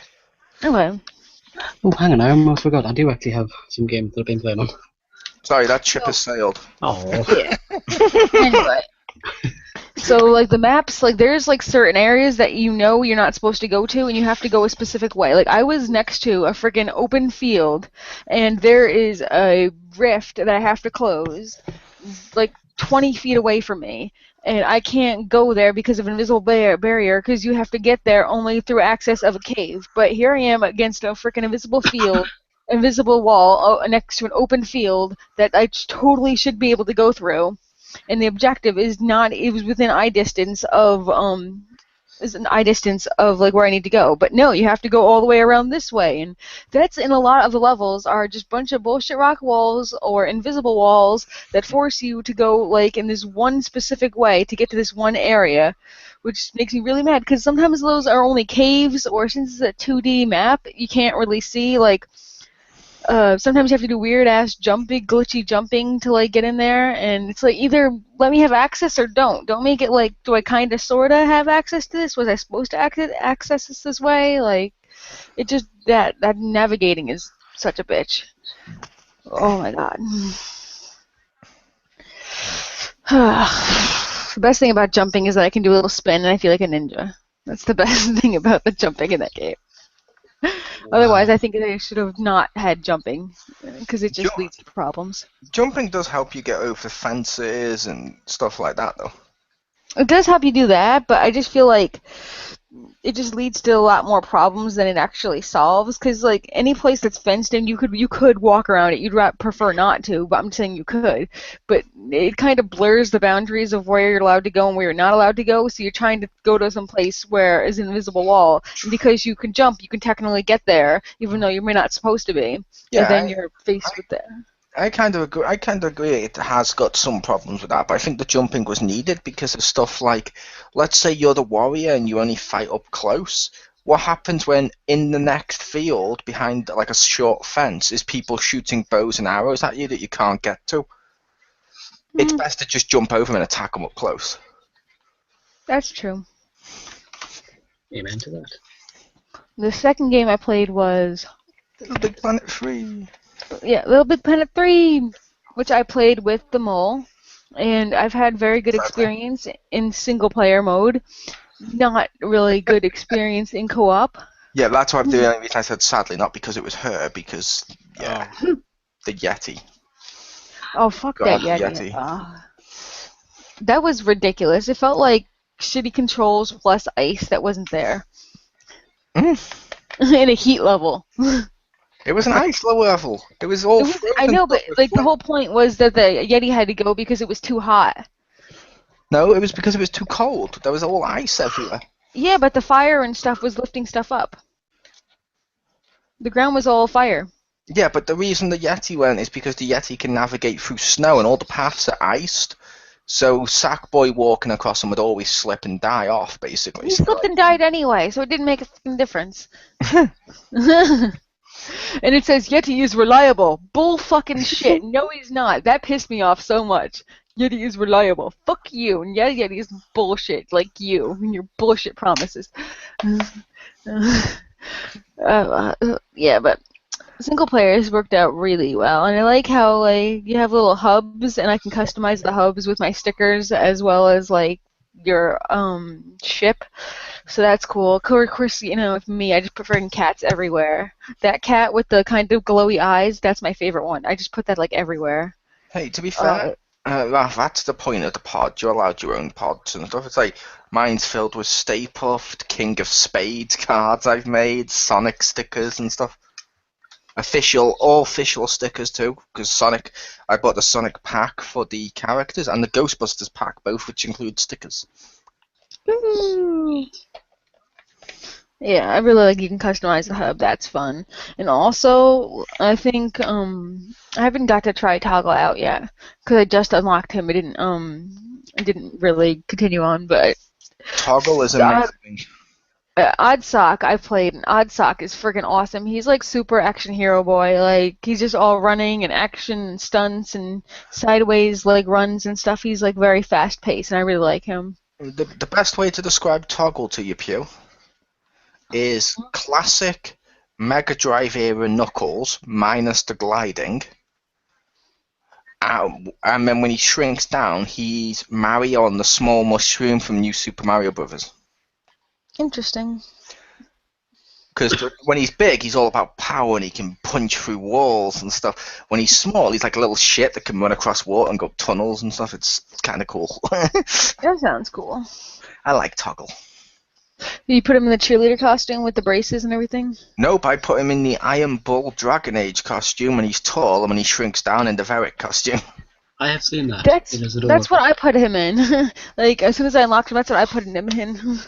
Okay. Oh, hang on, I almost forgot. I do actually have some games that I've been playing on. Sorry, that ship has sailed. Oh. Yeah. Anyway. So, like, the maps, like, there's, like, certain areas that you know you're not supposed to go to, and you have to go a specific way. Like, I was next to a friggin' open field, and there is a rift that I have to close, like, 20 feet away from me. And I can't go there because of an invisible barrier, because you have to get there only through access of a cave. But here I am against a frickin' invisible field, invisible wall next to an open field that I totally should be able to go through. And the objective is not, it was within eye distance of, like where I need to go. But no, you have to go all the way around this way. And that's in a lot of the levels are just a bunch of bullshit rock walls or invisible walls that force you to go like in this one specific way to get to this one area, which makes me really mad because sometimes those are only caves, or since it's a 2D map, you can't really see like. Sometimes you have to do weird-ass glitchy jumping to, like, get in there, and it's like, either let me have access or don't. Don't make it like, do I kind of, sort of have access to this? Was I supposed to access this way? Like, it just, that navigating is such a bitch. Oh my god. The best thing about jumping is that I can do a little spin and I feel like a ninja. That's the best thing about the jumping in that game. Otherwise, I think they should have not had jumping, because it just leads to problems. Jumping does help you get over fences and stuff like that, though. It does help you do that, but I just feel like it just leads to a lot more problems than it actually solves. Because like any place that's fenced in, you could walk around it. You'd prefer not to, but I'm saying you could. But it kind of blurs the boundaries of where you're allowed to go and where you're not allowed to go. So you're trying to go to some place where is an invisible wall, and because you can jump, you can technically get there, even though you're not supposed to be. Yeah, and then you're faced with that. I kind of agree. I kind of agree. It has got some problems with that, but I think the jumping was needed because of stuff like, let's say you're the warrior and you only fight up close. What happens when in the next field behind like a short fence is people shooting bows and arrows at you that you can't get to? It's best to just jump over them and attack them up close. That's true. Amen to that. The second game I played was Little Big Planet 3. Yeah, Little Big Planet 3, which I played with the mole, and I've had very good experience in single-player mode. Not really good experience in co-op. Yeah, that's what I'm doing. I said sadly, not because it was her, because the Yeti. Oh, fuck God, that Yeti. That was ridiculous. It felt like shitty controls plus ice that wasn't there. And a heat level. It was an ice level. It was all. I know, but like the whole point was that the Yeti had to go because it was too hot. No, it was because it was too cold. There was all ice everywhere. Yeah, but the fire and stuff was lifting stuff up. The ground was all fire. Yeah, but the reason the Yeti went is because the Yeti can navigate through snow and all the paths are iced. So Sackboy walking across them would always slip and die off, basically. He slipped and died anyway, so it didn't make a fucking difference. And it says Yeti is reliable. Bull fucking shit. No, he's not. That pissed me off so much. Yeti is reliable. Fuck you. And yeah, Yeti is bullshit, like you and your bullshit promises. Yeah, but single player has worked out really well, and I like how like you have little hubs, and I can customize the hubs with my stickers as well as like your ship. So that's cool. Of course, you know, with me, I just put freaking cats everywhere. That cat with the kind of glowy eyes, that's my favorite one. I just put that like everywhere. Hey, to be fair, that's the point of the pod. You're allowed your own pods and stuff. It's like mine's filled with Stay Puft, King of Spades cards I've made, Sonic stickers and stuff. All official stickers too, because Sonic, I bought the Sonic pack for the characters and the Ghostbusters pack, both which include stickers. Woo. Yeah, I really like you can customize the hub. That's fun. And also, I think I haven't got to try Toggle out yet because I just unlocked him. I didn't really continue on, but Toggle is amazing. Oddsock, I played, and Oddsock is freaking awesome. He's like super action hero boy. Like he's just all running and action and stunts and sideways like runs and stuff. He's like very fast paced, and I really like him. The best way to describe Toggle to you, Pew, is classic Mega Drive era Knuckles minus the gliding. And then when he shrinks down, he's Mario on the small mushroom from New Super Mario Bros. Interesting. Because when he's big, he's all about power and he can punch through walls and stuff. When he's small, he's like a little shit that can run across water and go tunnels and stuff. It's kind of cool. That sounds cool. I like Toggle. You put him in the cheerleader costume with the braces and everything? Nope, I put him in the Iron Bull Dragon Age costume when he's tall and when he shrinks down in the Varric costume. I have seen that. That's what I put him in. Like, as soon as I unlocked him, that's what I put him in.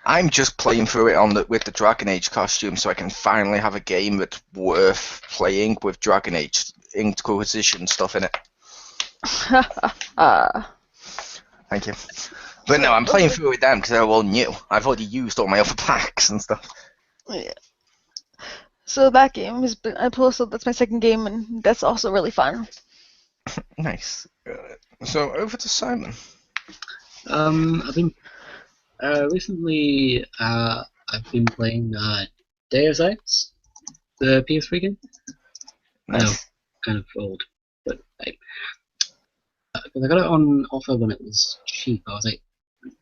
I'm just playing through it with the Dragon Age costume so I can finally have a game that's worth playing with Dragon Age Inquisition stuff in it. Thank you. But no, I'm playing through with them because they're all new. I've already used all my other packs and stuff. Yeah. So that game is, that's my second game, and that's also really fun. Nice. So over to Simon. I've been recently. I've been playing Deus Ex, the PS3 game. Nice. kind of old, but I got it on offer when it was cheap. I was like,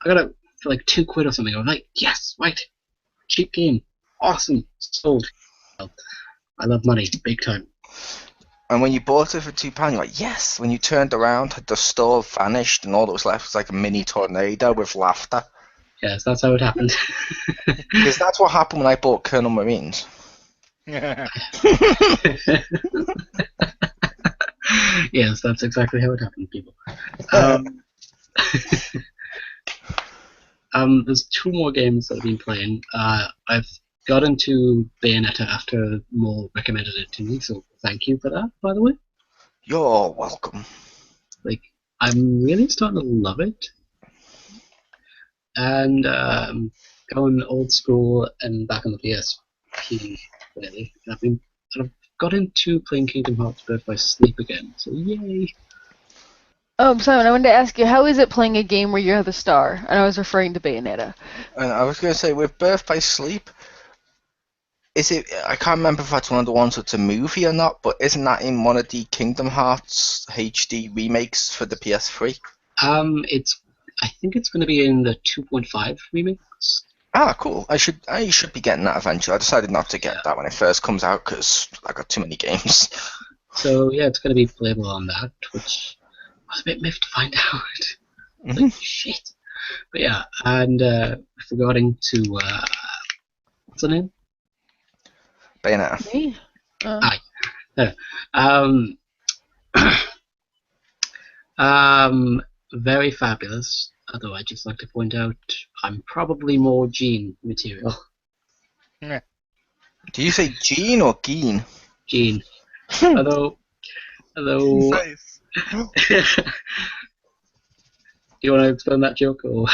I got it for like £2 or something. I was like, yes, right, cheap game, awesome, sold. I love money, big time. And when you bought it for £2, you're like, yes. When you turned around, the store vanished, and all that was left was like a mini tornado with laughter. Yes, that's how it happened. Because that's what happened when I bought Colonel Marines. Yes, that's exactly how it happened, people. There's 2 more games that I've been playing. I've got into Bayonetta after Mo recommended it to me, so thank you for that, by the way. You're welcome. Like, I'm really starting to love it. And going old school and back on the PSP, really. And I've got into playing Kingdom Hearts Birth by Sleep again, so yay! Simon, I wanted to ask you, how is it playing a game where you're the star? And I was referring to Bayonetta. And I was going to say, with Birth by Sleep, is it? I can't remember if that's one of the ones that's a movie or not, but isn't that in one of the Kingdom Hearts HD remakes for the PS3? I think it's going to be in the 2.5 remix. Ah, cool. I should be getting that eventually. I decided not to get that when it first comes out because I got too many games. So yeah, it's going to be playable on that, which I was a bit miffed to find out. Like, shit. But yeah, and regarding to what's her name? Bayonetta. Me? Very fabulous. Although I'd just like to point out, I'm probably more Jean material. Do you say Jean or Geen? Jean. although. Nice. You want to explain that joke, or?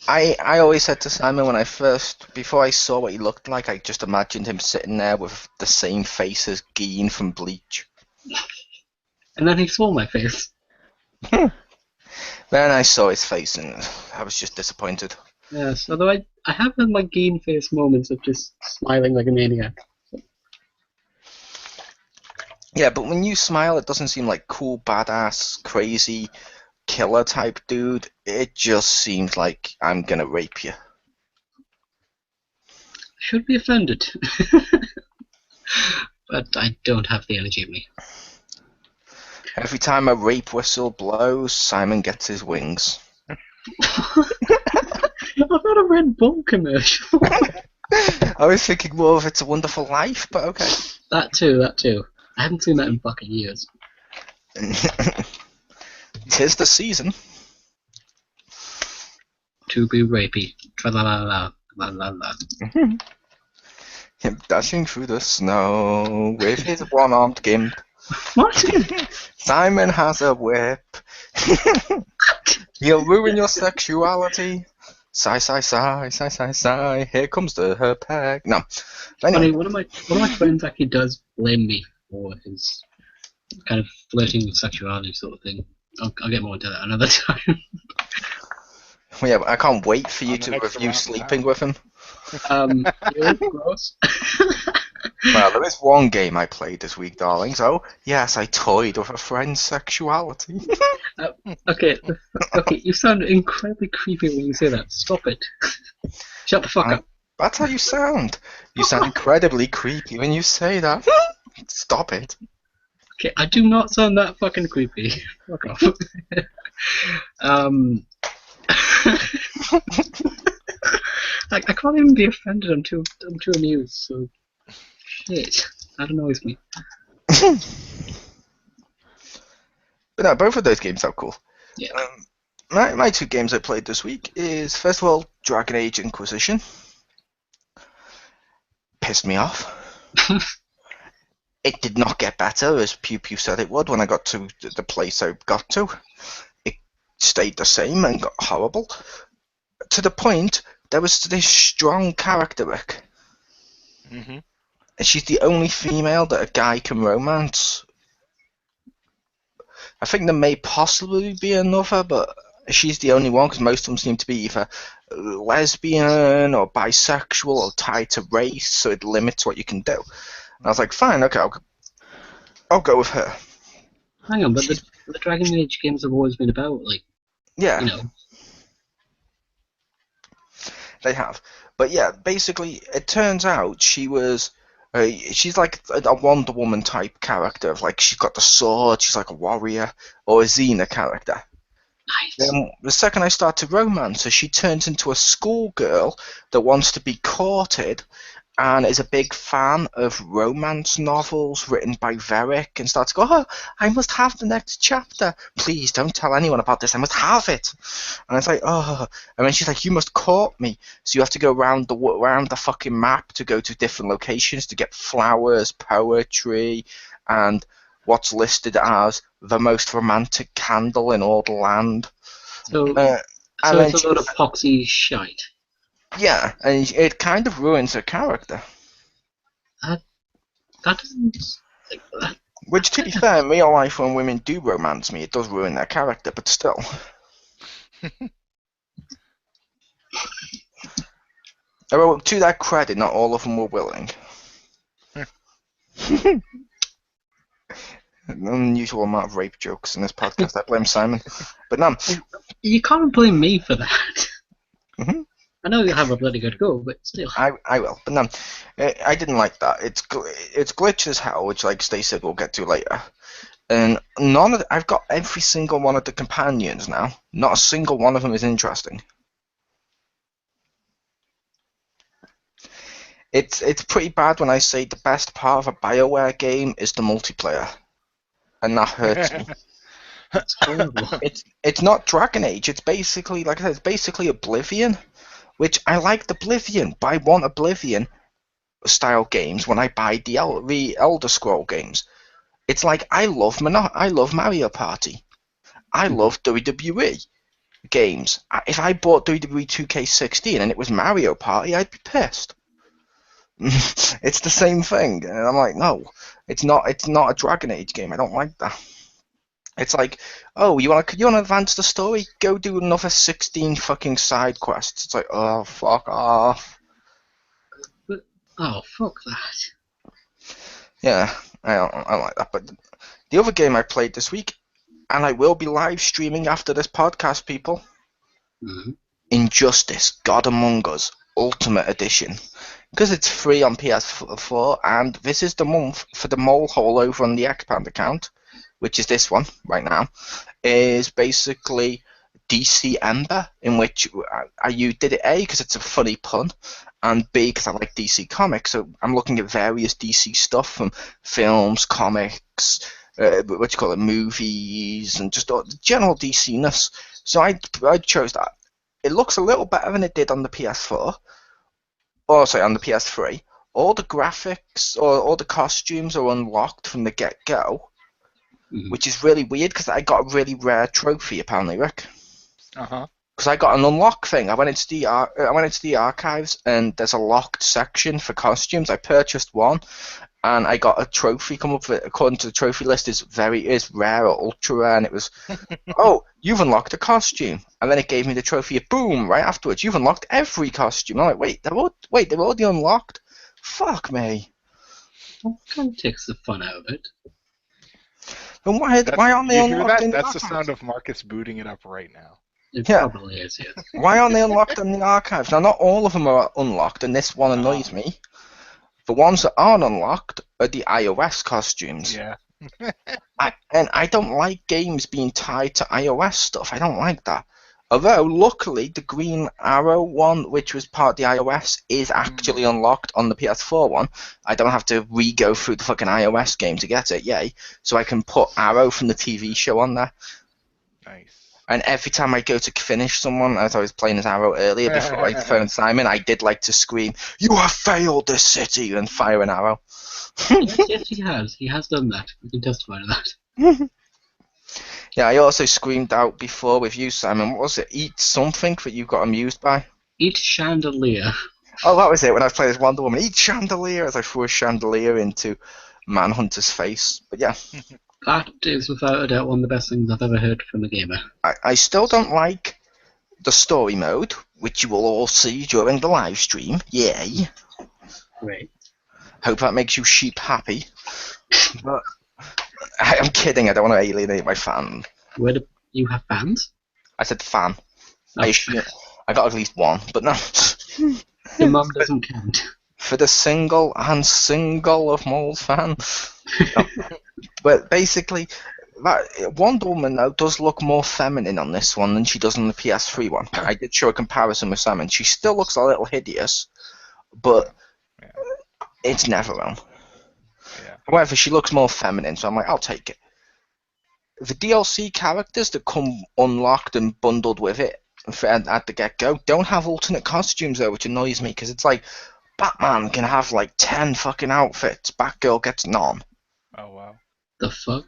I always said to Simon before I saw what he looked like, I just imagined him sitting there with the same face as Geen from Bleach. And then he saw my face. Then I saw his face and I was just disappointed. Yes, although I have had my game face moments of just smiling like a maniac. Yeah, but when you smile, it doesn't seem like cool, badass, crazy, killer type dude. It just seems like I'm gonna rape you. Should be offended. But I don't have the energy in me. Every time a rape whistle blows, Simon gets his wings. I've got a Red Bull commercial. I was thinking more of It's a Wonderful Life, but okay. That too. I haven't seen that in fucking years. 'Tis the season. To be rapey. Tra-la-la-la. La-la-la. Him dashing through the snow with his one-armed gimp. What? Simon has a whip. He'll ruin your sexuality. Sigh, sigh, sigh, sigh, sigh, sigh. Here comes her peg. No. Anyway. Funny, one of my friends actually does blame me for his kind of flirting with sexuality sort of thing. I'll get more into that another time. Well, yeah, but I can't wait for you On the to next review round, sleeping with him. Ew, gross. Well, there is one game I played this week, darlings. Oh, yes, I toyed with a friend's sexuality. Okay, you sound incredibly creepy when you say that. Stop it. Shut the fuck up. That's how you sound. You sound incredibly creepy when you say that. Stop it. Okay, I do not sound that fucking creepy. Fuck off. I can't even be offended. I'm too amused. So shit, that annoys me. But no, both of those games are cool. Yeah. My 2 games I played this week is, first of all, Dragon Age Inquisition. Pissed me off. It did not get better, as Pew Pew said it would when I got to the place I got to. It stayed the same and got horrible. To the point, there was this strong character, Rick. Mm-hmm. And she's the only female that a guy can romance. I think there may possibly be another, but she's the only one, because most of them seem to be either lesbian or bisexual or tied to race, so it limits what you can do. And I was like, fine, okay, I'll go with her. Hang on, but the Dragon Age games have always been about, like, Yeah, you know, they have. But yeah, basically, it turns out she's like a Wonder Woman type character. Like, she's got the sword, she's like a warrior, or a Xena character. nice. Then the second I start to romance her, she turns into a schoolgirl that wants to be courted and is a big fan of romance novels written by Varric and starts to go, oh, I must have the next chapter. Please don't tell anyone about this. I must have it. And it's like, oh. And then she's like, you must court me. So you have to go around the fucking map to go to different locations to get flowers, poetry, and what's listed as the most romantic candle in all the land. So, And so then it's a load of poxy shite. yeah, and it kind of ruins her character. That doesn't... Like, that, Which, to be fair, in real life, when women do romance me, it does ruin their character, but still. Well, to their credit, not all of them were willing. An unusual amount of rape jokes in this podcast. I blame Simon. But no. you can't blame me for that. Mhm. I know you have a bloody good go, but still. I will, but no, I didn't like that. It's glitchy as hell, which, like Stacey said, we'll get to later. And I've got every single one of the companions now. Not a single one of them is interesting. It's pretty bad when I say the best part of a BioWare game is the multiplayer, and that hurts me. It's horrible. It's not Dragon Age. It's basically, like I said, it's basically Oblivion. Which I liked Oblivion, but I want Oblivion style games when I buy the Elder Scroll games. It's like I love Mario Party. I love WWE games. If I bought WWE 2K16 and it was Mario Party, I'd be pissed. It's the same thing, and I'm like, no, it's not a Dragon Age game. I don't like that. It's like, oh, you want to advance the story? Go do another 16 fucking side quests. It's like, oh, fuck off. Oh, fuck that. Yeah, I don't like that. But the other game I played this week, and I will be live streaming after this podcast, people. Mm-hmm. Injustice: God Among Us Ultimate Edition. Because it's free on PS4, and this is the month for the mole hole over on the Xpound account, which is this one right now, is basically DC Ember, in which you did it A, because it's a funny pun, and B, because I like DC Comics. So I'm looking at various DC stuff from films, comics, movies, and just general DC-ness. So I chose that. It looks a little better than it did on the PS4. Oh, sorry, on the PS3. All the graphics, or all the costumes are unlocked from the get-go. Mm-hmm. Which is really weird because I got a really rare trophy apparently, Rick. Uh-huh. Because I got an unlock thing. I went into the archives and there's a locked section for costumes. I purchased one, and I got a trophy. Come up with, according to the trophy list, is rare or ultra rare, and it was, oh, you've unlocked a costume, and then it gave me the trophy. Boom! Right afterwards, you've unlocked every costume. I'm like, they're already unlocked. Fuck me. Well, kind of takes the fun out of it. And why aren't they You hear unlocked that? in the That's the archives? sound of Marcus booting it up right now. It Yeah. probably is, yeah. Why aren't they unlocked in the archives? Now, not all of them are unlocked, and this one annoys me. The ones that aren't unlocked are the iOS costumes. Yeah. I don't like games being tied to iOS stuff. I don't like that. Although, luckily, the Green Arrow one, which was part of the iOS, is actually unlocked on the PS4 one. I don't have to re-go through the fucking iOS game to get it, yay. So I can put Arrow from the TV show on there. Nice. And every time I go to finish someone, as I was playing as Arrow earlier before I phoned Simon, I did like to scream, "You have failed this city!" and fire an arrow. Yes, he has. He has done that. We can testify to that. Yeah, I also screamed out before with you, Simon. What was it? Eat something that you got amused by? Eat chandelier. Oh, that was it, when I played as Wonder Woman. Eat chandelier, as I threw a chandelier into Manhunter's face. But yeah. That is without a doubt one of the best things I've ever heard from a gamer. I still don't like the story mode, which you will all see during the live stream. Yay. Great. Hope that makes you sheep happy. But I'm kidding. I don't want to alienate my fan. Where do you have fans? I said fan. Oh. I got at least one, but no. Your mum doesn't count. For the single of Mole's fan. No. But basically, Wonder Woman though does look more feminine on this one than she does on the PS3 one. I did show a comparison with Simon. She still looks a little hideous, but it's never wrong. Yeah. However, she looks more feminine, so I'm like, I'll take it. The DLC characters that come unlocked and bundled with it at the get-go don't have alternate costumes though, which annoys me because it's like Batman can have like 10 fucking outfits, Batgirl gets none. Oh wow. The fuck?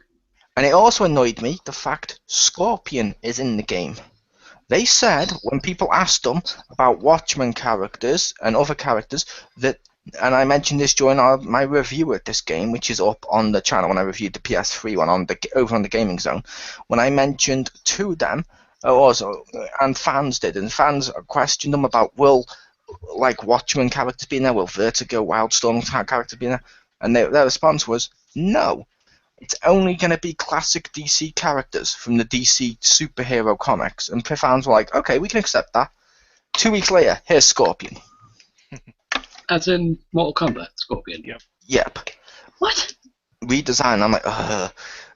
And it also annoyed me the fact Scorpion is in the game. They said when people asked them about Watchmen characters and other characters that, and I mentioned this during my review of this game, which is up on the channel when I reviewed the PS3 one over on the Gaming Zone, when I mentioned to them, also, and fans did, and fans questioned them about will like Watchmen characters be in there, will Vertigo, Wildstorm characters be in there, and their response was no. It's only going to be classic DC characters from the DC superhero comics. And fans were like, okay, we can accept that. 2 weeks later, here's Scorpion. As in Mortal Kombat, Scorpion? Yep. What? Redesign. I'm like,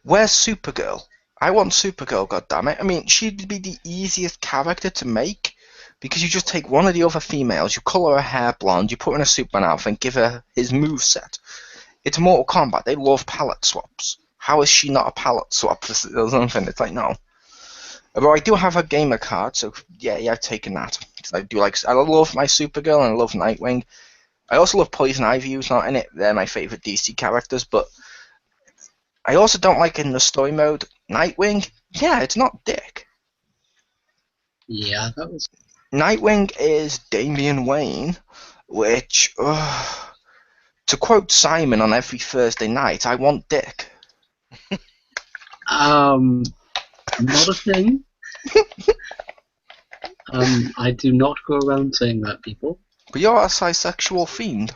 where's Supergirl? I want Supergirl, goddammit. I mean, she'd be the easiest character to make because you just take one of the other females, you colour her hair blonde, you put her in a Superman outfit and give her his moveset. It's Mortal Kombat. They love palette swaps. How is she not a palette swap for something? It's like, no. But I do have a gamer card, so yeah, I've taken that. I love my Supergirl and I love Nightwing. I also love Poison Ivy, who's not in it. They're my favourite DC characters, but I also don't like in the story mode. Nightwing, yeah, it's not Dick. Yeah, that was... Nightwing is Damian Wayne, which... to quote Simon on every Thursday night, I want Dick. Not a thing. I do not go around saying that, people. But you're a bisexual fiend.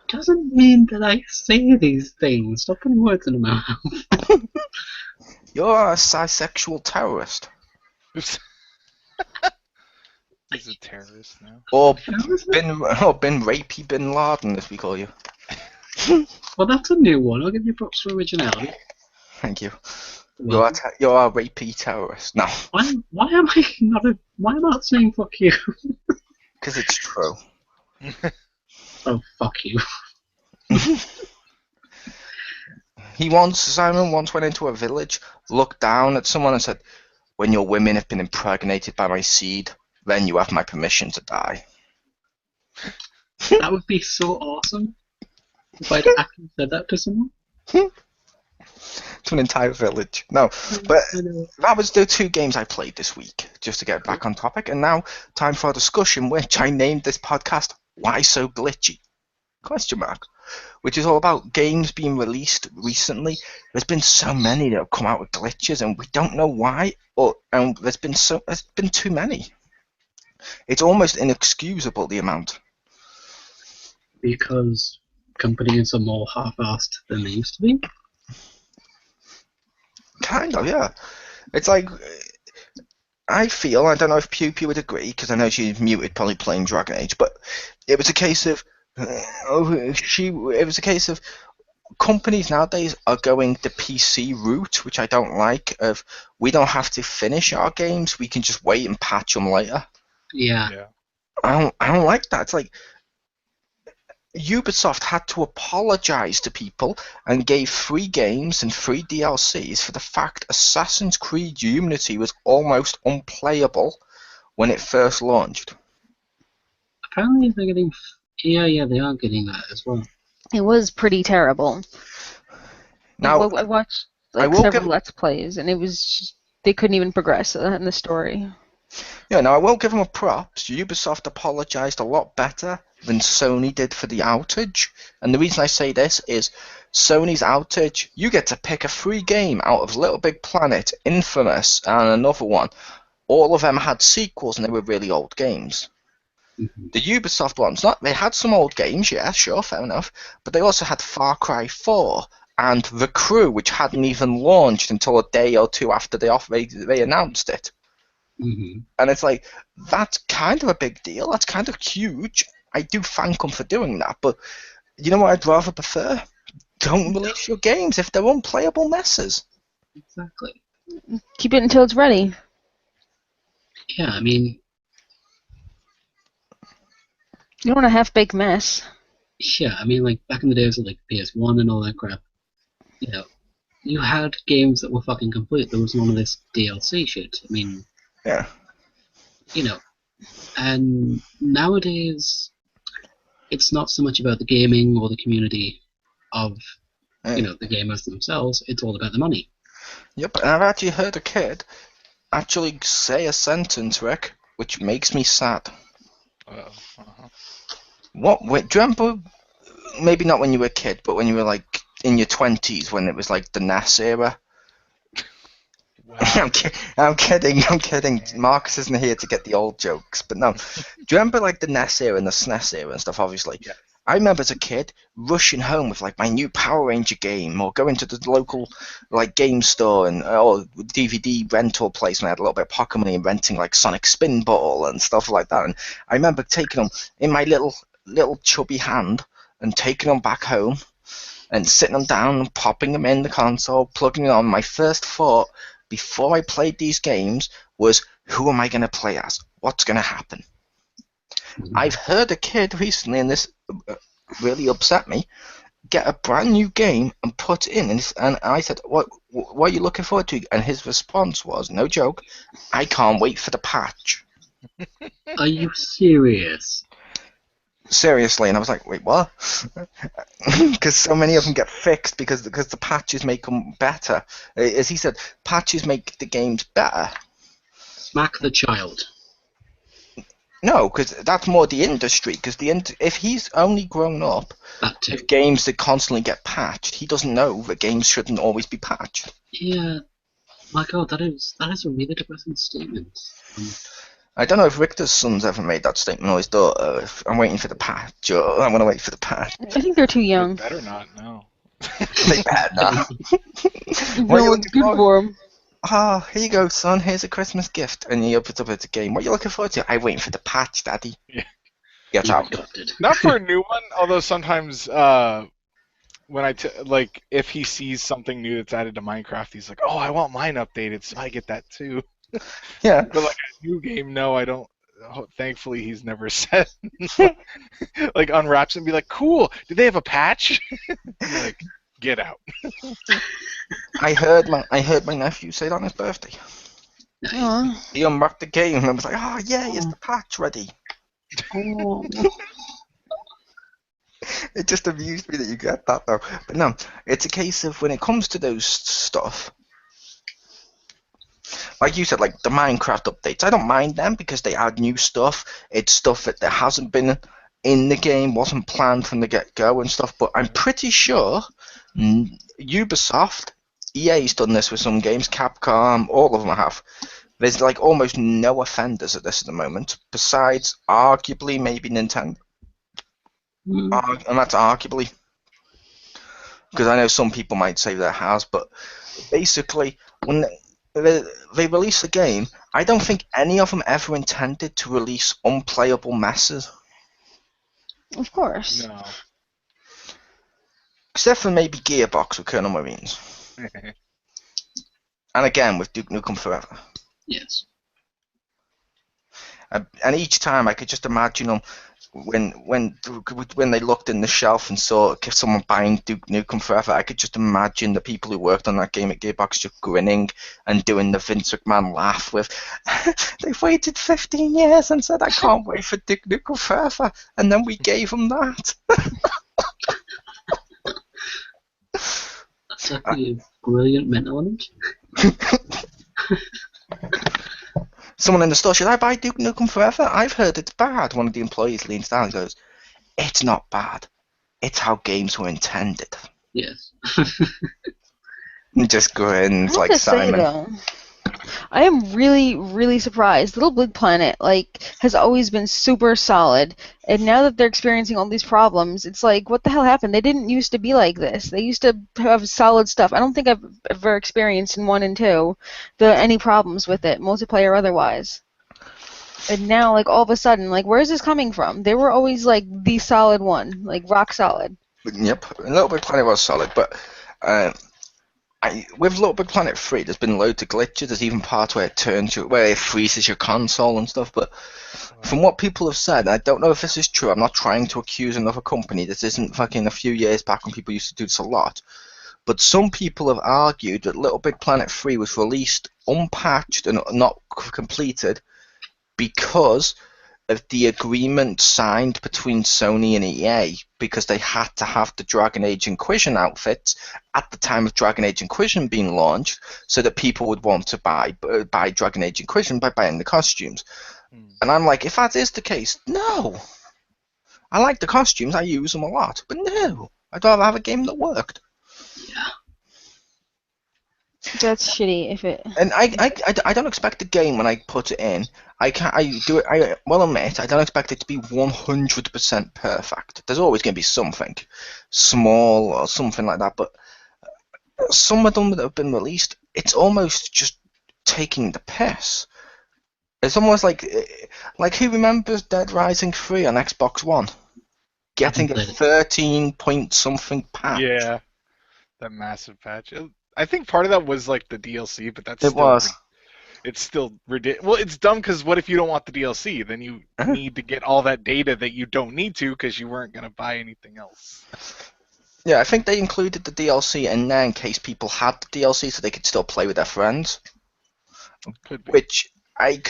Doesn't mean that I say these things. Stop putting words in my mouth. You're a bisexual terrorist. Oops. He's a terrorist now. Or bin rapey bin Laden, as we call you. Well, that's a new one. I'll give you props for originality. Thank you. Well, You're a rapey terrorist. No. Why am I not saying fuck you? Because it's true. Oh, fuck you. Simon once went into a village, looked down at someone and said, "When your women have been impregnated by my seed, then you have my permission to die." That would be so awesome if I'd actually said that to someone. To an entire village. No, but that was the 2 games I played this week, just to get back on topic. And now, time for a discussion, which I named this podcast, Why So Glitchy? ? Which is all about games being released recently. There's been so many that have come out with glitches, and we don't know why, and there's been too many. It's almost inexcusable, the amount. Because companies are more half-assed than they used to be? Kind of, yeah. It's like, I don't know if Pew would agree, because I know she's muted probably playing Dragon Age, but it was a case of, companies nowadays are going the PC route, which I don't like, of we don't have to finish our games, we can just wait and patch them later. Yeah. I don't like that. It's like, Ubisoft had to apologize to people and gave free games and free DLCs for the fact Assassin's Creed Unity was almost unplayable when it first launched. Apparently they're getting... Yeah, they are getting that as well. It was pretty terrible. Now, I watched several Let's Plays, and it was just, they couldn't even progress in the story. Yeah, now I will give them a props. Ubisoft apologized a lot better than Sony did for the outage. And the reason I say this is Sony's outage, you get to pick a free game out of Little Big Planet, Infamous, and another one. All of them had sequels and they were really old games. Mm-hmm. The Ubisoft ones, they had some old games, yeah, sure, fair enough, but they also had Far Cry 4 and The Crew, which hadn't even launched until a day or two after they announced it. Mm-hmm. And it's like, that's kind of a big deal. That's kind of huge. I do thank them for doing that, but you know what I'd rather prefer? Don't release your games if they're unplayable messes. Exactly. Keep it until it's ready. Yeah, I mean, You don't want a half-baked mess. yeah, I mean, like back in the days of like PS1 and all that crap, you know, you had games that were fucking complete. There was none of this DLC shit. I mean, Yeah. you know, and nowadays it's not so much about the gaming or the community of, you know, the gamers themselves. It's all about the money. Yep, and I've actually heard a kid actually say a sentence, Rick, which makes me sad. Uh-huh. Wait, do you remember, maybe not when you were a kid, but when you were like in your 20s, when it was like the NES era? Wow. I'm kidding. Marcus isn't here to get the old jokes, but no. Do you remember like the NES era and the SNES era and stuff, obviously? Yeah. I remember as a kid rushing home with like my new Power Ranger game, or going to the local like game store and or DVD rental place when I had a little bit of pocket money and renting like Sonic Spinball and stuff like that. And I remember taking them in my little chubby hand and taking them back home and sitting them down and popping them in the console, plugging it on. My first thought before I played these games was, who am I going to play as? What's going to happen? I've heard a kid recently, and this really upset me, get a brand new game and put it in, and I said, what are you looking forward to? And his response was, no joke, I can't wait for the patch. Are you serious? Seriously, and I was like, wait, what? Because so many of them get fixed because the patches make them better. As he said, patches make the games better. Smack the child. No, because that's more the industry. Because if he's only grown up with games that constantly get patched, he doesn't know that games shouldn't always be patched. Yeah, my God, that is a really depressing statement. I don't know if Richter's son's ever made that statement, or his daughter. If I'm waiting for the patch, or I'm going to wait for the patch. I think they're too young. They better not, no. They better not. No, it's good for them. Oh, here you go, son. Here's a Christmas gift. And you open it up, it's a game. What are you looking forward to? I'm waiting for the patch, Daddy. Yeah. Get out. Not for a new one, although sometimes when like if he sees something new that's added to Minecraft, he's like, "Oh, I want mine updated, so I get that too." Yeah. But like a new game, no, I don't. Thankfully, he's never said. Like unwraps and be like, "Cool, did they have a patch?" Like, get out. I heard my nephew say that on his birthday. Nice. He unwrapped the game and was like, "Oh yeah, is the patch ready?" Oh. It just amused me that you get that though. But no, it's a case of when it comes to those stuff, like you said, like the Minecraft updates, I don't mind them because they add new stuff. It's stuff that there hasn't been in the game, wasn't planned from the get-go and stuff. But I'm pretty sure Ubisoft, EA's done this with some games, Capcom, all of them have. There's like almost no offenders at this at the moment, besides arguably maybe Nintendo. And that's arguably, because I know some people might say there has, but basically when they release a game, I don't think any of them ever intended to release unplayable messes. Of course. No. Except for maybe Gearbox with Colonel Marines. And again with Duke Nukem Forever. Yes. And each time I could just imagine them when they looked in the shelf and saw someone buying Duke Nukem Forever, I could just imagine the people who worked on that game at Gearbox just grinning and doing the Vince McMahon laugh with, they've waited 15 years and said, I can't wait for Duke Nukem Forever, and then we gave them that. That's actually a brilliant mental image. Someone in the store, should I buy Duke Nukem Forever? I've heard it's bad. One of the employees leans down and goes, it's not bad. It's how games were intended. Yes. And just grins like Simon. I am really, really surprised. Little Big Planet, like, has always been super solid, and now that they're experiencing all these problems, it's like, what the hell happened? They didn't used to be like this. They used to have solid stuff. I don't think I've ever experienced in 1 and 2 any problems with it, multiplayer or otherwise. And now, like, all of a sudden, like, where is this coming from? They were always, like, the solid one, like, rock solid. Yep, Little Big Planet was solid, but with Little Big Planet 3, there's been loads of glitches. There's even parts where where it freezes your console and stuff. But from what people have said, I don't know if this is true. I'm not trying to accuse another company. This isn't fucking a few years back when people used to do this a lot. But some people have argued that Little Big Planet 3 was released unpatched and not completed because of the agreement signed between Sony and EA, because they had to have the Dragon Age Inquisition outfits at the time of Dragon Age Inquisition being launched, so that people would want to buy Dragon Age Inquisition by buying the costumes. And I'm like, if that is the case, no. I like the costumes, I use them a lot, but no. I'd rather have a game that worked. That's shitty if it... And I don't expect the game when I put it in. I will admit, I don't expect it to be 100% perfect. There's always going to be something small or something like that, but some of them that have been released, it's almost just taking the piss. It's almost like who remembers Dead Rising 3 on Xbox One? Getting a 13 point something patch. Yeah, that massive patch. I think part of that was like the DLC, but that's it's still ridiculous. Well, it's dumb because what if you don't want the DLC? Then you need to get all that data that you don't need to because you weren't going to buy anything else. Yeah, I think they included the DLC in there in case people had the DLC so they could still play with their friends. Could be. Which I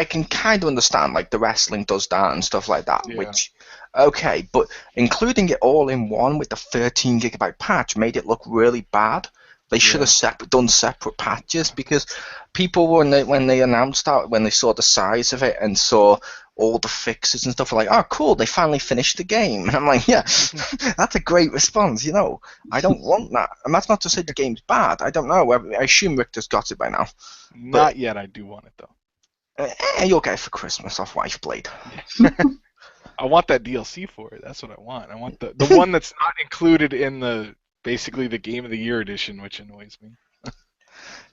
can kind of understand, like the wrestling does that and stuff like that. Yeah. Which, okay, but including it all in one with the 13 gigabyte patch made it look really bad. They should have done separate patches, because people, when they announced that, when they saw the size of it and saw all the fixes and stuff, were like, oh, cool, they finally finished the game. And I'm like, yeah, that's a great response, you know. I don't want that. And that's not to say the game's bad. I don't know. I assume Richter's got it by now. Not yet. I do want it, though. You'll get it for Christmas off Wife Blade. I want that DLC for it. That's what I want. I want the one that's not included in basically the Game of the Year edition, which annoys me.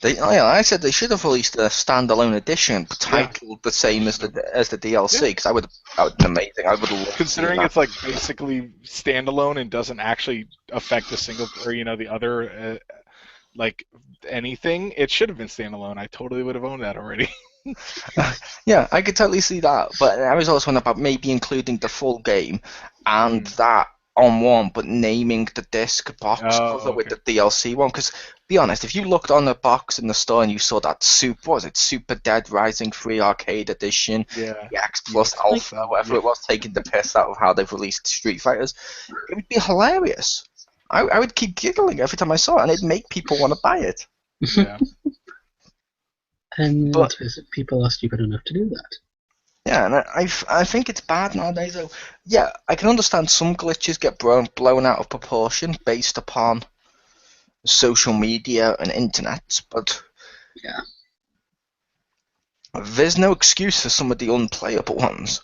I said they should have released a standalone edition titled the same as the DLC, because that would have been amazing. I would have considering it's like basically standalone and doesn't actually affect the single or the other like anything. It should have been standalone. I totally would have owned that already. Yeah, I could totally see that, but I was also wondering about maybe including the full game and that on one, but naming the disc box cover with the DLC one. Because, be honest, if you looked on the box in the store and you saw that Super Dead Rising 3 Arcade Edition, the X Plus Alpha, whatever it was, taking the piss out of how they've released Street Fighters, it would be hilarious. I would keep giggling every time I saw it, and it'd make people want to buy it. Yeah. And people are stupid enough to do that. Yeah, and I think it's bad nowadays. Though. Yeah, I can understand some glitches get blown out of proportion based upon social media and internet, but there's no excuse for some of the unplayable ones.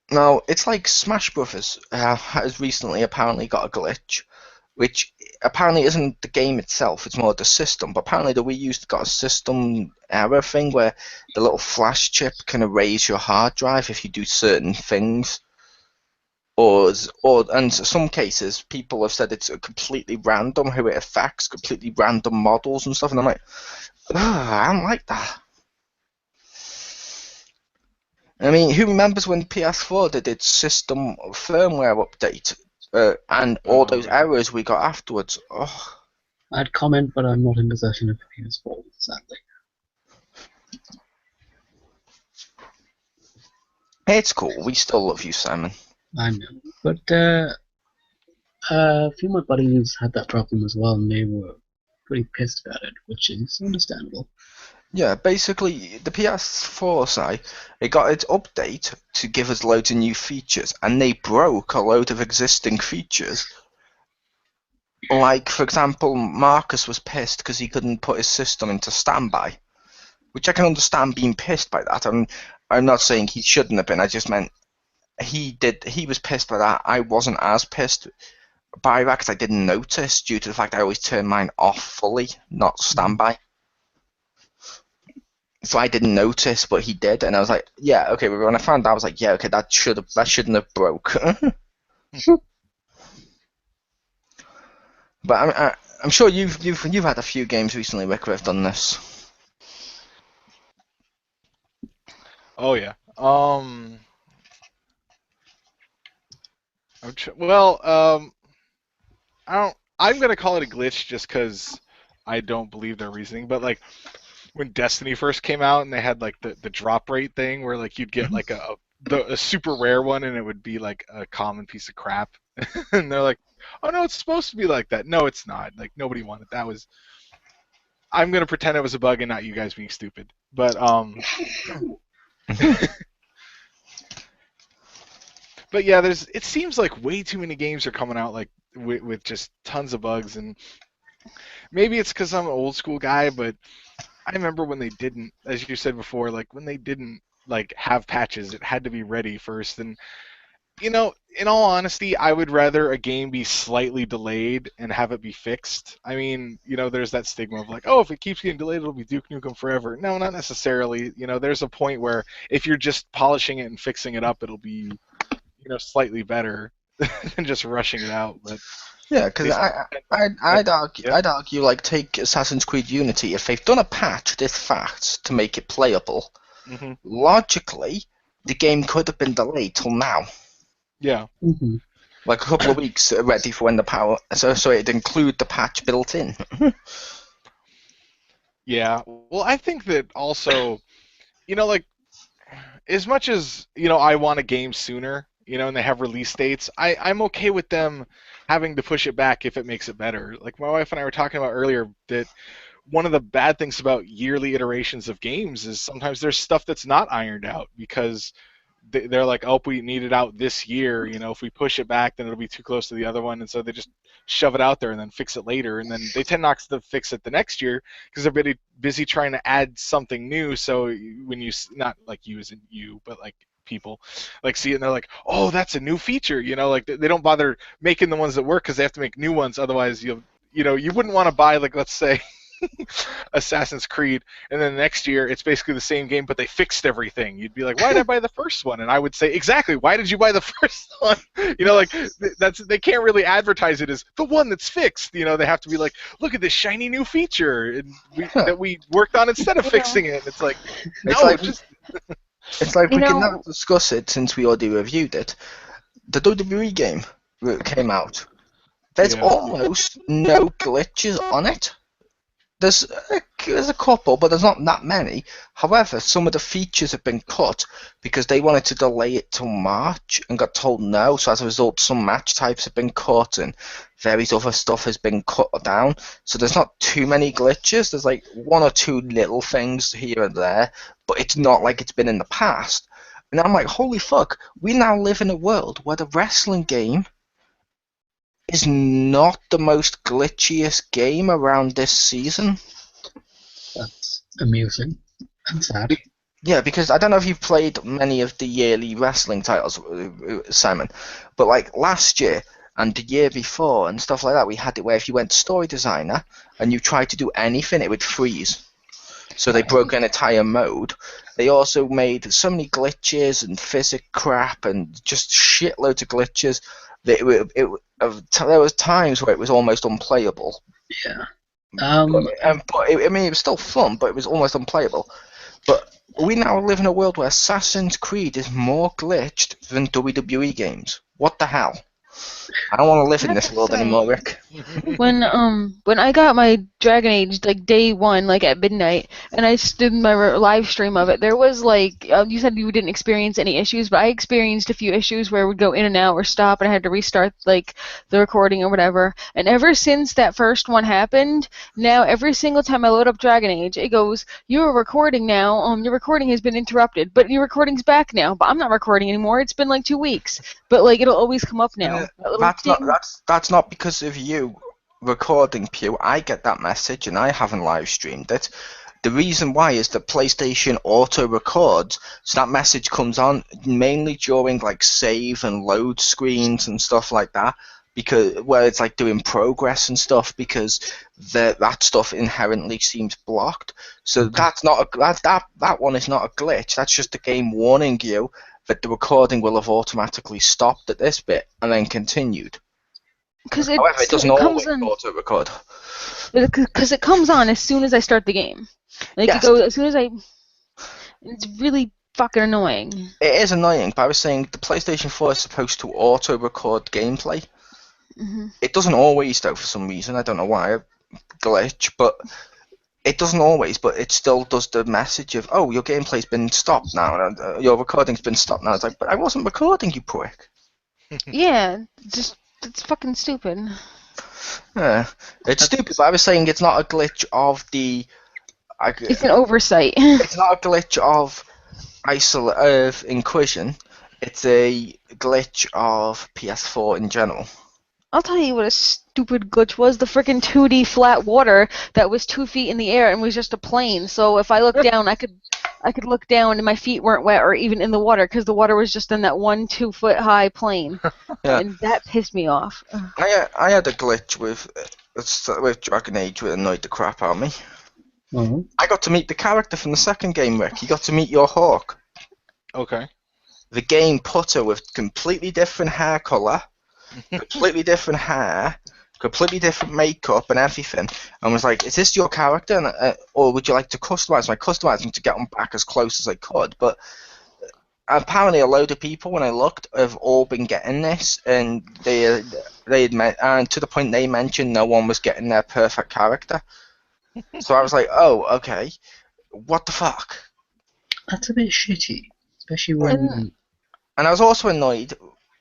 Now, it's like Smash Brothers has recently apparently got a glitch, which apparently isn't the game itself, it's more the system. But apparently the Wii U's got a system error thing where the little flash chip can erase your hard drive if you do certain things. And some cases, people have said it's completely random who it affects, completely random models and stuff. And I'm like, I don't like that. I mean, who remembers when PS4 did its system firmware update? And all those errors we got afterwards. Oh. I'd comment, but I'm not in possession of the PS4, sadly. It's cool. We still love you, Simon. I know. But a few of my buddies had that problem as well, and they were pretty pissed about it, which is understandable. Yeah, basically, the PS4 side, it got its update to give us loads of new features, and they broke a load of existing features. Like, for example, Marcus was pissed because he couldn't put his system into standby, which I can understand being pissed by that. I'm not saying he shouldn't have been. I just meant he did. He was pissed by that. I wasn't as pissed by that because I didn't notice due to the fact I always turn mine off fully, not standby. So I didn't notice, but he did, and I was like, yeah, okay. But when I found out, I was like, yeah, okay, that shouldn't have broke. But I'm sure you've had a few games recently, Rick, where have done this. Oh yeah. I'm gonna call it a glitch just because I don't believe their reasoning. But like when Destiny first came out and they had like the drop rate thing where like you'd get like a super rare one and it would be like a common piece of crap, and they're like, oh no, it's supposed to be like that. No, it's not. Like nobody wanted that. Was I'm gonna pretend it was a bug and not you guys being stupid. But But yeah, it seems like way too many games are coming out like with just tons of bugs, and maybe it's because I'm an old school guy, but I remember when they didn't, as you said before, like when they didn't like have patches, it had to be ready first. And in all honesty, I would rather a game be slightly delayed and have it be fixed. I mean, there's that stigma of like, oh, if it keeps getting delayed, it'll be Duke Nukem forever. No, not necessarily. There's a point where if you're just polishing it and fixing it up, it'll be slightly better than just rushing it out. But yeah, because I'd argue like take Assassin's Creed Unity. If they've done a patch this fast to make it playable, logically the game could have been delayed till now. Yeah. Like a couple of weeks ready for when the power, so it'd include the patch built in. Yeah. Well, I think that also, like as much as I want a game sooner, and they have release dates, I'm okay with them having to push it back if it makes it better. Like my wife and I were talking about earlier, that one of the bad things about yearly iterations of games is sometimes there's stuff that's not ironed out because they're like, oh, we need it out this year. If we push it back, then it'll be too close to the other one, and so they just shove it out there and then fix it later, and then they tend not to fix it the next year because they're busy trying to add something new. So when you, not like you as in you, but like people like see it and they're like, oh, that's a new feature. Like they don't bother making the ones that work because they have to make new ones. Otherwise, you wouldn't want to buy, like, let's say Assassin's Creed, and then the next year it's basically the same game, but they fixed everything. You'd be like, why did I buy the first one? And I would say, exactly, why did you buy the first one? Like they can't really advertise it as the one that's fixed. They have to be like, look at this shiny new feature that we worked on instead of fixing it. It's like, no, it's like we can now discuss it since we already reviewed it. The WWE game that came out, there's almost no glitches on it. There's a couple, but there's not that many. However, some of the features have been cut because they wanted to delay it till March and got told no. So as a result, some match types have been cut and various other stuff has been cut down. So there's not too many glitches. There's like one or two little things here and there, but it's not like it's been in the past. And I'm like, holy fuck, we now live in a world where the wrestling game is not the most glitchiest game around this season. That's amusing and sad. Yeah, because I don't know if you've played many of the yearly wrestling titles, Simon, but like last year and the year before and stuff like that, we had it where if you went to Story Designer and you tried to do anything, it would freeze. So they broke an entire mode. They also made so many glitches and physics crap and just shitloads of glitches. There was times where it was almost unplayable. Yeah. It was still fun, but it was almost unplayable. But we now live in a world where Assassin's Creed is more glitched than WWE games. What the hell? I don't want to live in this world anymore, Rick. When I got my Dragon Age like day one, like at midnight, and I did my live stream of it, there was like you said you didn't experience any issues, but I experienced a few issues where it would go in and out or stop, and I had to restart like the recording or whatever. And ever since that first one happened, now every single time I load up Dragon Age, it goes, "You are recording now. Your recording has been interrupted, but your recording's back now." But I'm not recording anymore. It's been like 2 weeks, but like it'll always come up now. That's not because of you, recording Pew, I get that message and I haven't live streamed it. The reason why is that PlayStation auto records, so that message comes on mainly during like save and load screens and stuff like that, because where it's like doing progress and stuff, because that stuff inherently seems blocked. So that's not that one is not a glitch. That's just the game warning you that the recording will have automatically stopped at this bit and then continued. Because However, it doesn't always auto record. Because it comes on as soon as I start the game. Like Yes. it goes as soon as I. It's really fucking annoying. It is annoying, but I was saying the PlayStation 4 is supposed to auto record gameplay. Mm-hmm. It doesn't always, though, for some reason. I don't know why. Glitch, but it doesn't always. But it still does the message of, oh, your gameplay's been stopped now, and your recording's been stopped now. It's like, but I wasn't recording, you prick. Yeah, just it's fucking stupid. Yeah, it's stupid. But I was saying it's not a glitch of the. It's an oversight. It's not a glitch of Inquisition. It's a glitch of PS4 in general. I'll tell you what a stupid glitch was. The frickin' 2D flat water that was 2 feet in the air and was just a plane. So if I looked down, I could look down and my feet weren't wet or even in the water because the water was just in that 2 foot high plane. Yeah. And that pissed me off. I had a glitch with Dragon Age that annoyed the crap out of me. Mm-hmm. I got to meet the character from the second game, Rick. You got to meet your Hawk. Okay. The game put her with completely different hair colour, completely different hair, completely different makeup and everything, and was like, is this your character? And, or would you like to customise them? I customised them to get them back as close as I could, but apparently a load of people, when I looked, have all been getting this, and they had and to the point they mentioned no one was getting their perfect character. So I was like, oh, okay, what the fuck? That's a bit shitty, especially when. And I was also annoyed,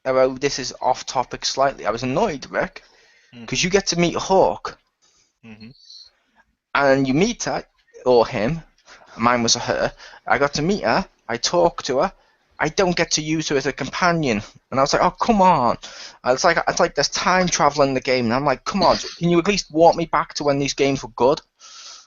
although this is off topic slightly, I was annoyed, Rick, because you get to meet Hawk, and you meet her, or him, mine was a her, I got to meet her, I talk to her, I don't get to use her as a companion, and I was like, oh, come on. It's like there's time travel in the game, and I'm like, come on, can you at least walk me back to when these games were good?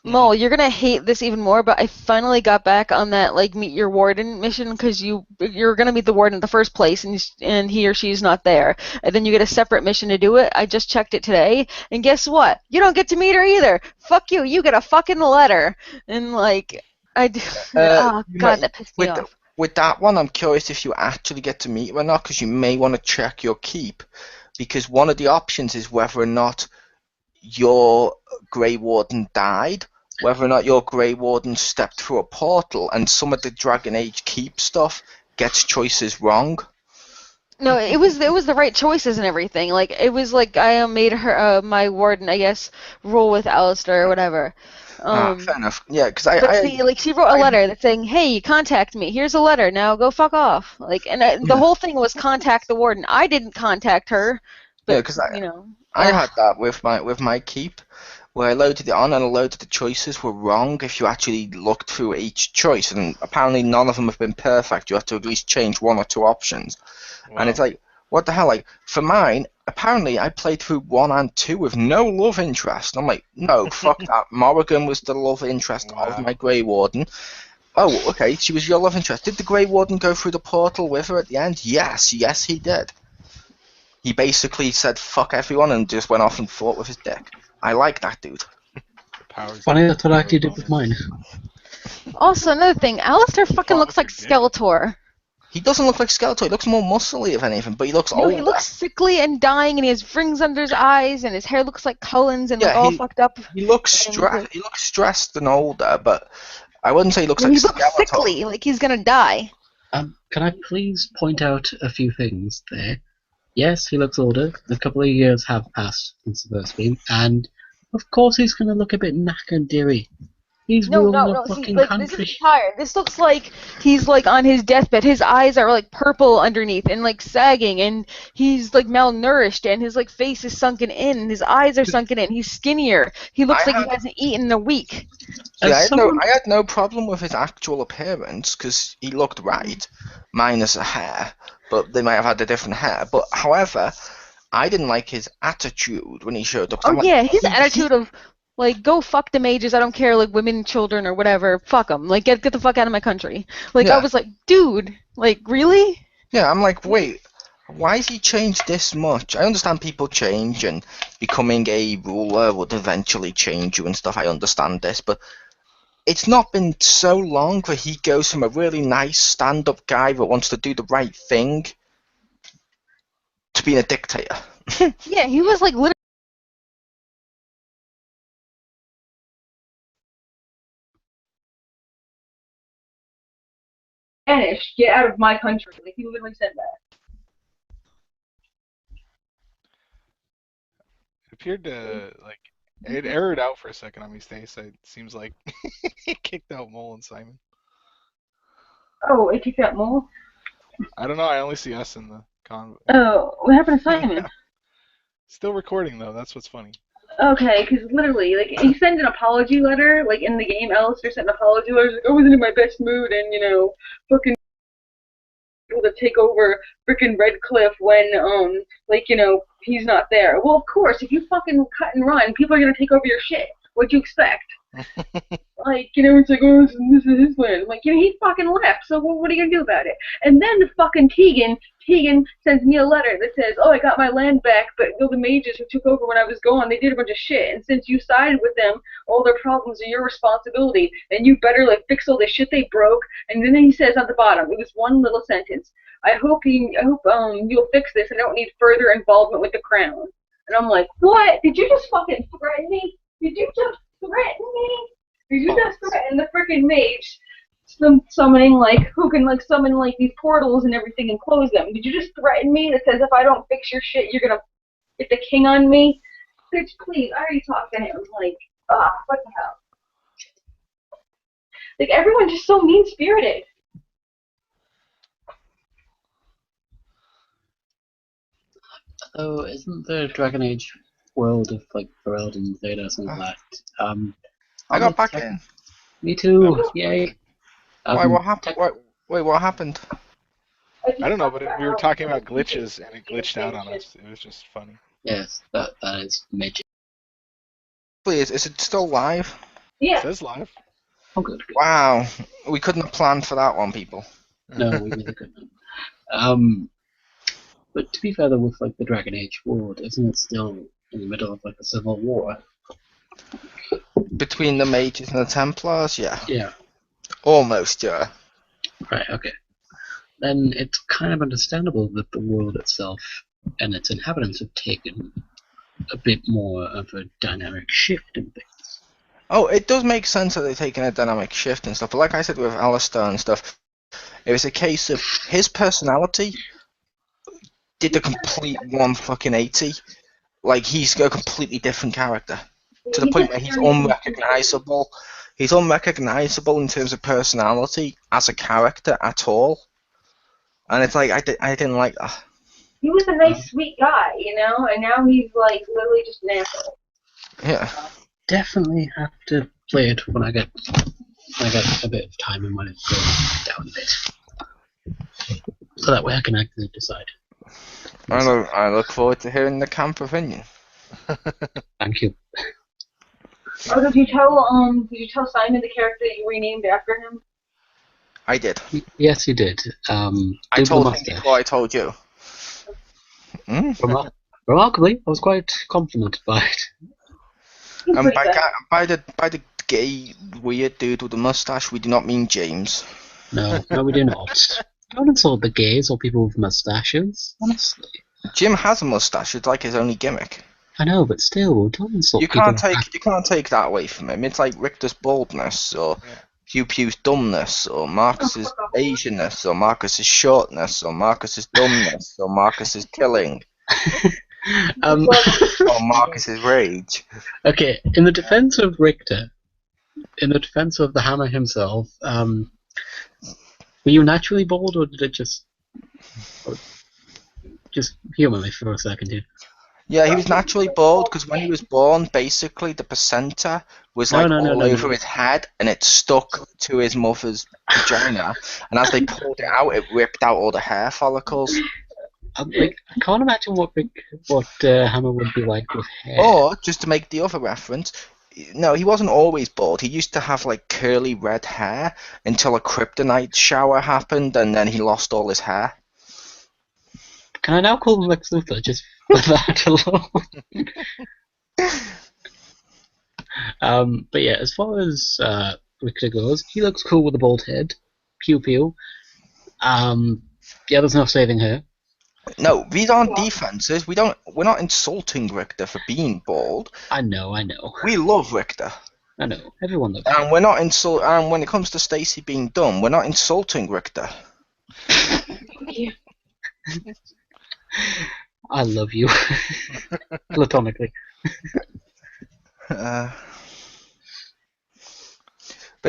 Mo, you're gonna hate this even more, but I finally got back on that like meet your warden mission because you're gonna meet the warden in the first place, and he or she's not there, and then you get a separate mission to do it. I just checked it today, and guess what? You don't get to meet her either. Fuck you. You get a fucking letter, and like I do. Oh god, that pissed me off. With that one, I'm curious if you actually get to meet her or not, because you may want to check your keep, because one of the options is whether or not your Grey Warden died, whether or not your Grey Warden stepped through a portal, and some of the Dragon Age keep stuff gets choices wrong. No, it was the right choices and everything. Like it was like I made her my warden, I guess, roll with Alistair or whatever. Fair enough. Yeah, because she wrote a letter that's saying, "Hey, contact me. Here's a letter. Now go fuck off." Like, and the whole thing was contact the warden. I didn't contact her. But, yeah, because I had that with my keep, where I loaded it on and a load of the choices were wrong if you actually looked through each choice, and apparently none of them have been perfect. You have to at least change one or two options. Wow. And it's like, what the hell? Like, for mine, apparently I played through 1 and 2 with no love interest. I'm like, no, fuck that. Morrigan was the love interest of my Grey Warden. Oh, okay, she was your love interest. Did the Grey Warden go through the portal with her at the end? Yes, he did. He basically said fuck everyone and just went off and fought with his dick. I like that dude. Funny, that's what I actually did with mine. Also, another thing, Alistair fucking looks like Skeletor. He doesn't look like Skeletor. He looks more muscly, if anything, but he looks older. He looks sickly and dying, and he has rings under his eyes, and his hair looks like Cullen's and all fucked up. He looks stressed. He looks stressed and older, but I wouldn't say he looks like Skeletor. He looks sickly, like he's gonna die. Can I please point out a few things there? Yes, he looks older. A couple of years have passed since the first game, and of course he's going to look a bit knackered, dearie. He's ruling a fucking country. This is tired. This looks like he's like on his deathbed. His eyes are like purple underneath and like sagging, and he's like malnourished, and his like face is sunken in, and his eyes are sunken in. He's skinnier. He looks like he hasn't eaten in a week. Yeah, I had no problem with his actual appearance because he looked right, minus a hair. But they might have had a different hair. But however, I didn't like his attitude when he showed up. Oh I'm like, yeah, his attitude of like, go fuck the mages. I don't care, like women, children, or whatever. Fuck them. Like, get the fuck out of my country. Like, I Yeah. was like, dude, like, really? Yeah, I'm like, wait, why has he changed this much? I understand people change and becoming a ruler would eventually change you and stuff. I understand this, but it's not been so long where he goes from a really nice stand-up guy that wants to do the right thing to being a dictator. Yeah, he was like literally. Spanish, get out of my country. Like, he literally said that. It appeared to like it errored out for a second on me, Stace. So it seems like it kicked out Mole and Simon. Oh, it kicked out Mole? I don't know. I only see us in the con. Oh, what happened to Simon? Still recording though. That's what's funny. Okay, because literally, like, he sent an apology letter, like, in the game. Alistair sent an apology letter, like, I wasn't in my best mood, and, you know, fucking able to take over frickin' Redcliffe when, like, you know, he's not there. Well, of course, if you fucking cut and run, people are gonna take over your shit. What'd you expect? Like, you know, it's like, oh, this is his land. Like, you know, he fucking left, so what are you gonna do about it? And then the fucking Tegan sends me a letter that says, oh, I got my land back, but the mages who took over when I was gone, they did a bunch of shit, and since you sided with them, all their problems are your responsibility, and you better, like, fix all the shit they broke. And then he says at the bottom, it was one little sentence, I hope you'll fix this, and I don't need further involvement with the crown. And I'm like, what? Did you just fucking threaten me? Did you just threaten me? Did you just threaten the frickin' mage summoning, like, who can, like, summon, like, these portals and everything and close them? Did you just threaten me that says if I don't fix your shit, you're gonna get the king on me? Bitch, please, I already talked to him. Like, what the hell? Like, everyone's just so mean-spirited. Oh, isn't the Dragon Age world of like Fereld and Theta something like that? I got back in. Me too. Yay. Why? What happened? Wait, what happened? I don't know, but we were talking about glitches and it glitched out on us. It was just funny. Yes, that is magic. Please, is it still live? Yeah. It says live. Oh, good. Wow, we couldn't have planned for that one, people. No, we really couldn't. But to be fair though, with like the Dragon Age world, isn't it still in the middle of like a civil war? Between the mages and the Templars, yeah. Yeah. Almost, yeah. Right, okay. Then it's kind of understandable that the world itself and its inhabitants have taken a bit more of a dynamic shift in things. Oh, it does make sense that they're taking a dynamic shift and stuff, but like I said with Alistair and stuff, it was a case of his personality did the complete 180. Like, he's a completely different character. To the point where he's unrecognizable. He's unrecognizable in terms of personality as a character at all. And it's like, I didn't like that. He was a nice, sweet guy, you know? And now he's, like, literally just an asshole. Yeah. Definitely have to play it when I get a bit of time and when it goes down a bit. So that way I can actually decide. I look forward to hearing the camp opinion. Thank you. Oh, did you tell Simon the character you renamed after him? I did. Yes, you did. I told him before I told you. Remarkably, I was quite complimented by it. And by the gay weird dude with the mustache, we do not mean James. No, we do not. Don't insult the gays or people with mustaches, honestly. Jim has a mustache. It's like his only gimmick. I know, but still, don't insult You people. can't take that away from him. It's like Richter's baldness, or Pew Pew's dumbness, or Marcus's Asianness, or Marcus's shortness, or Marcus's dumbness, or Marcus's killing, or Marcus's rage. Okay, in the defense of Richter, in the defense of the Hammer himself, were you naturally bald, or did it just humor me for a second here? Yeah, he was naturally bald because when he was born, basically the placenta was all over his head, and it stuck to his mother's vagina. And as they pulled it out, it ripped out all the hair follicles. I can't imagine what Hammer would be like with hair. Or, just to make the other reference, no, he wasn't always bald. He used to have like curly red hair until a kryptonite shower happened, and then he lost all his hair. Can I now call him Lex Luthor just for that alone? But yeah, as far as Richter goes, he looks cool with a bald head. Pew pew. Yeah, there's no saving her. No, these aren't defenses. We're not insulting Richter for being bald. I know. We love Richter. I know. Everyone loves And we're not And when it comes to Stacy being dumb, we're not insulting Richter. I love you. Platonically. But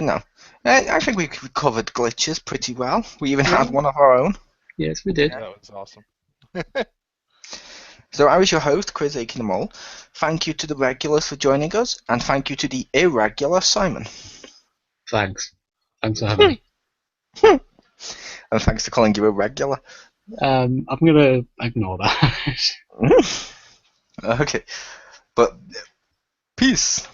no, I think we covered glitches pretty well. We even had one of our own. Yes, we did. That was awesome. So I was your host, Chriz Aikenamol. Thank you to the regulars for joining us, and thank you to the irregular Simon. Thanks for having me. And thanks for calling you irregular. I'm gonna ignore that. Okay, but peace.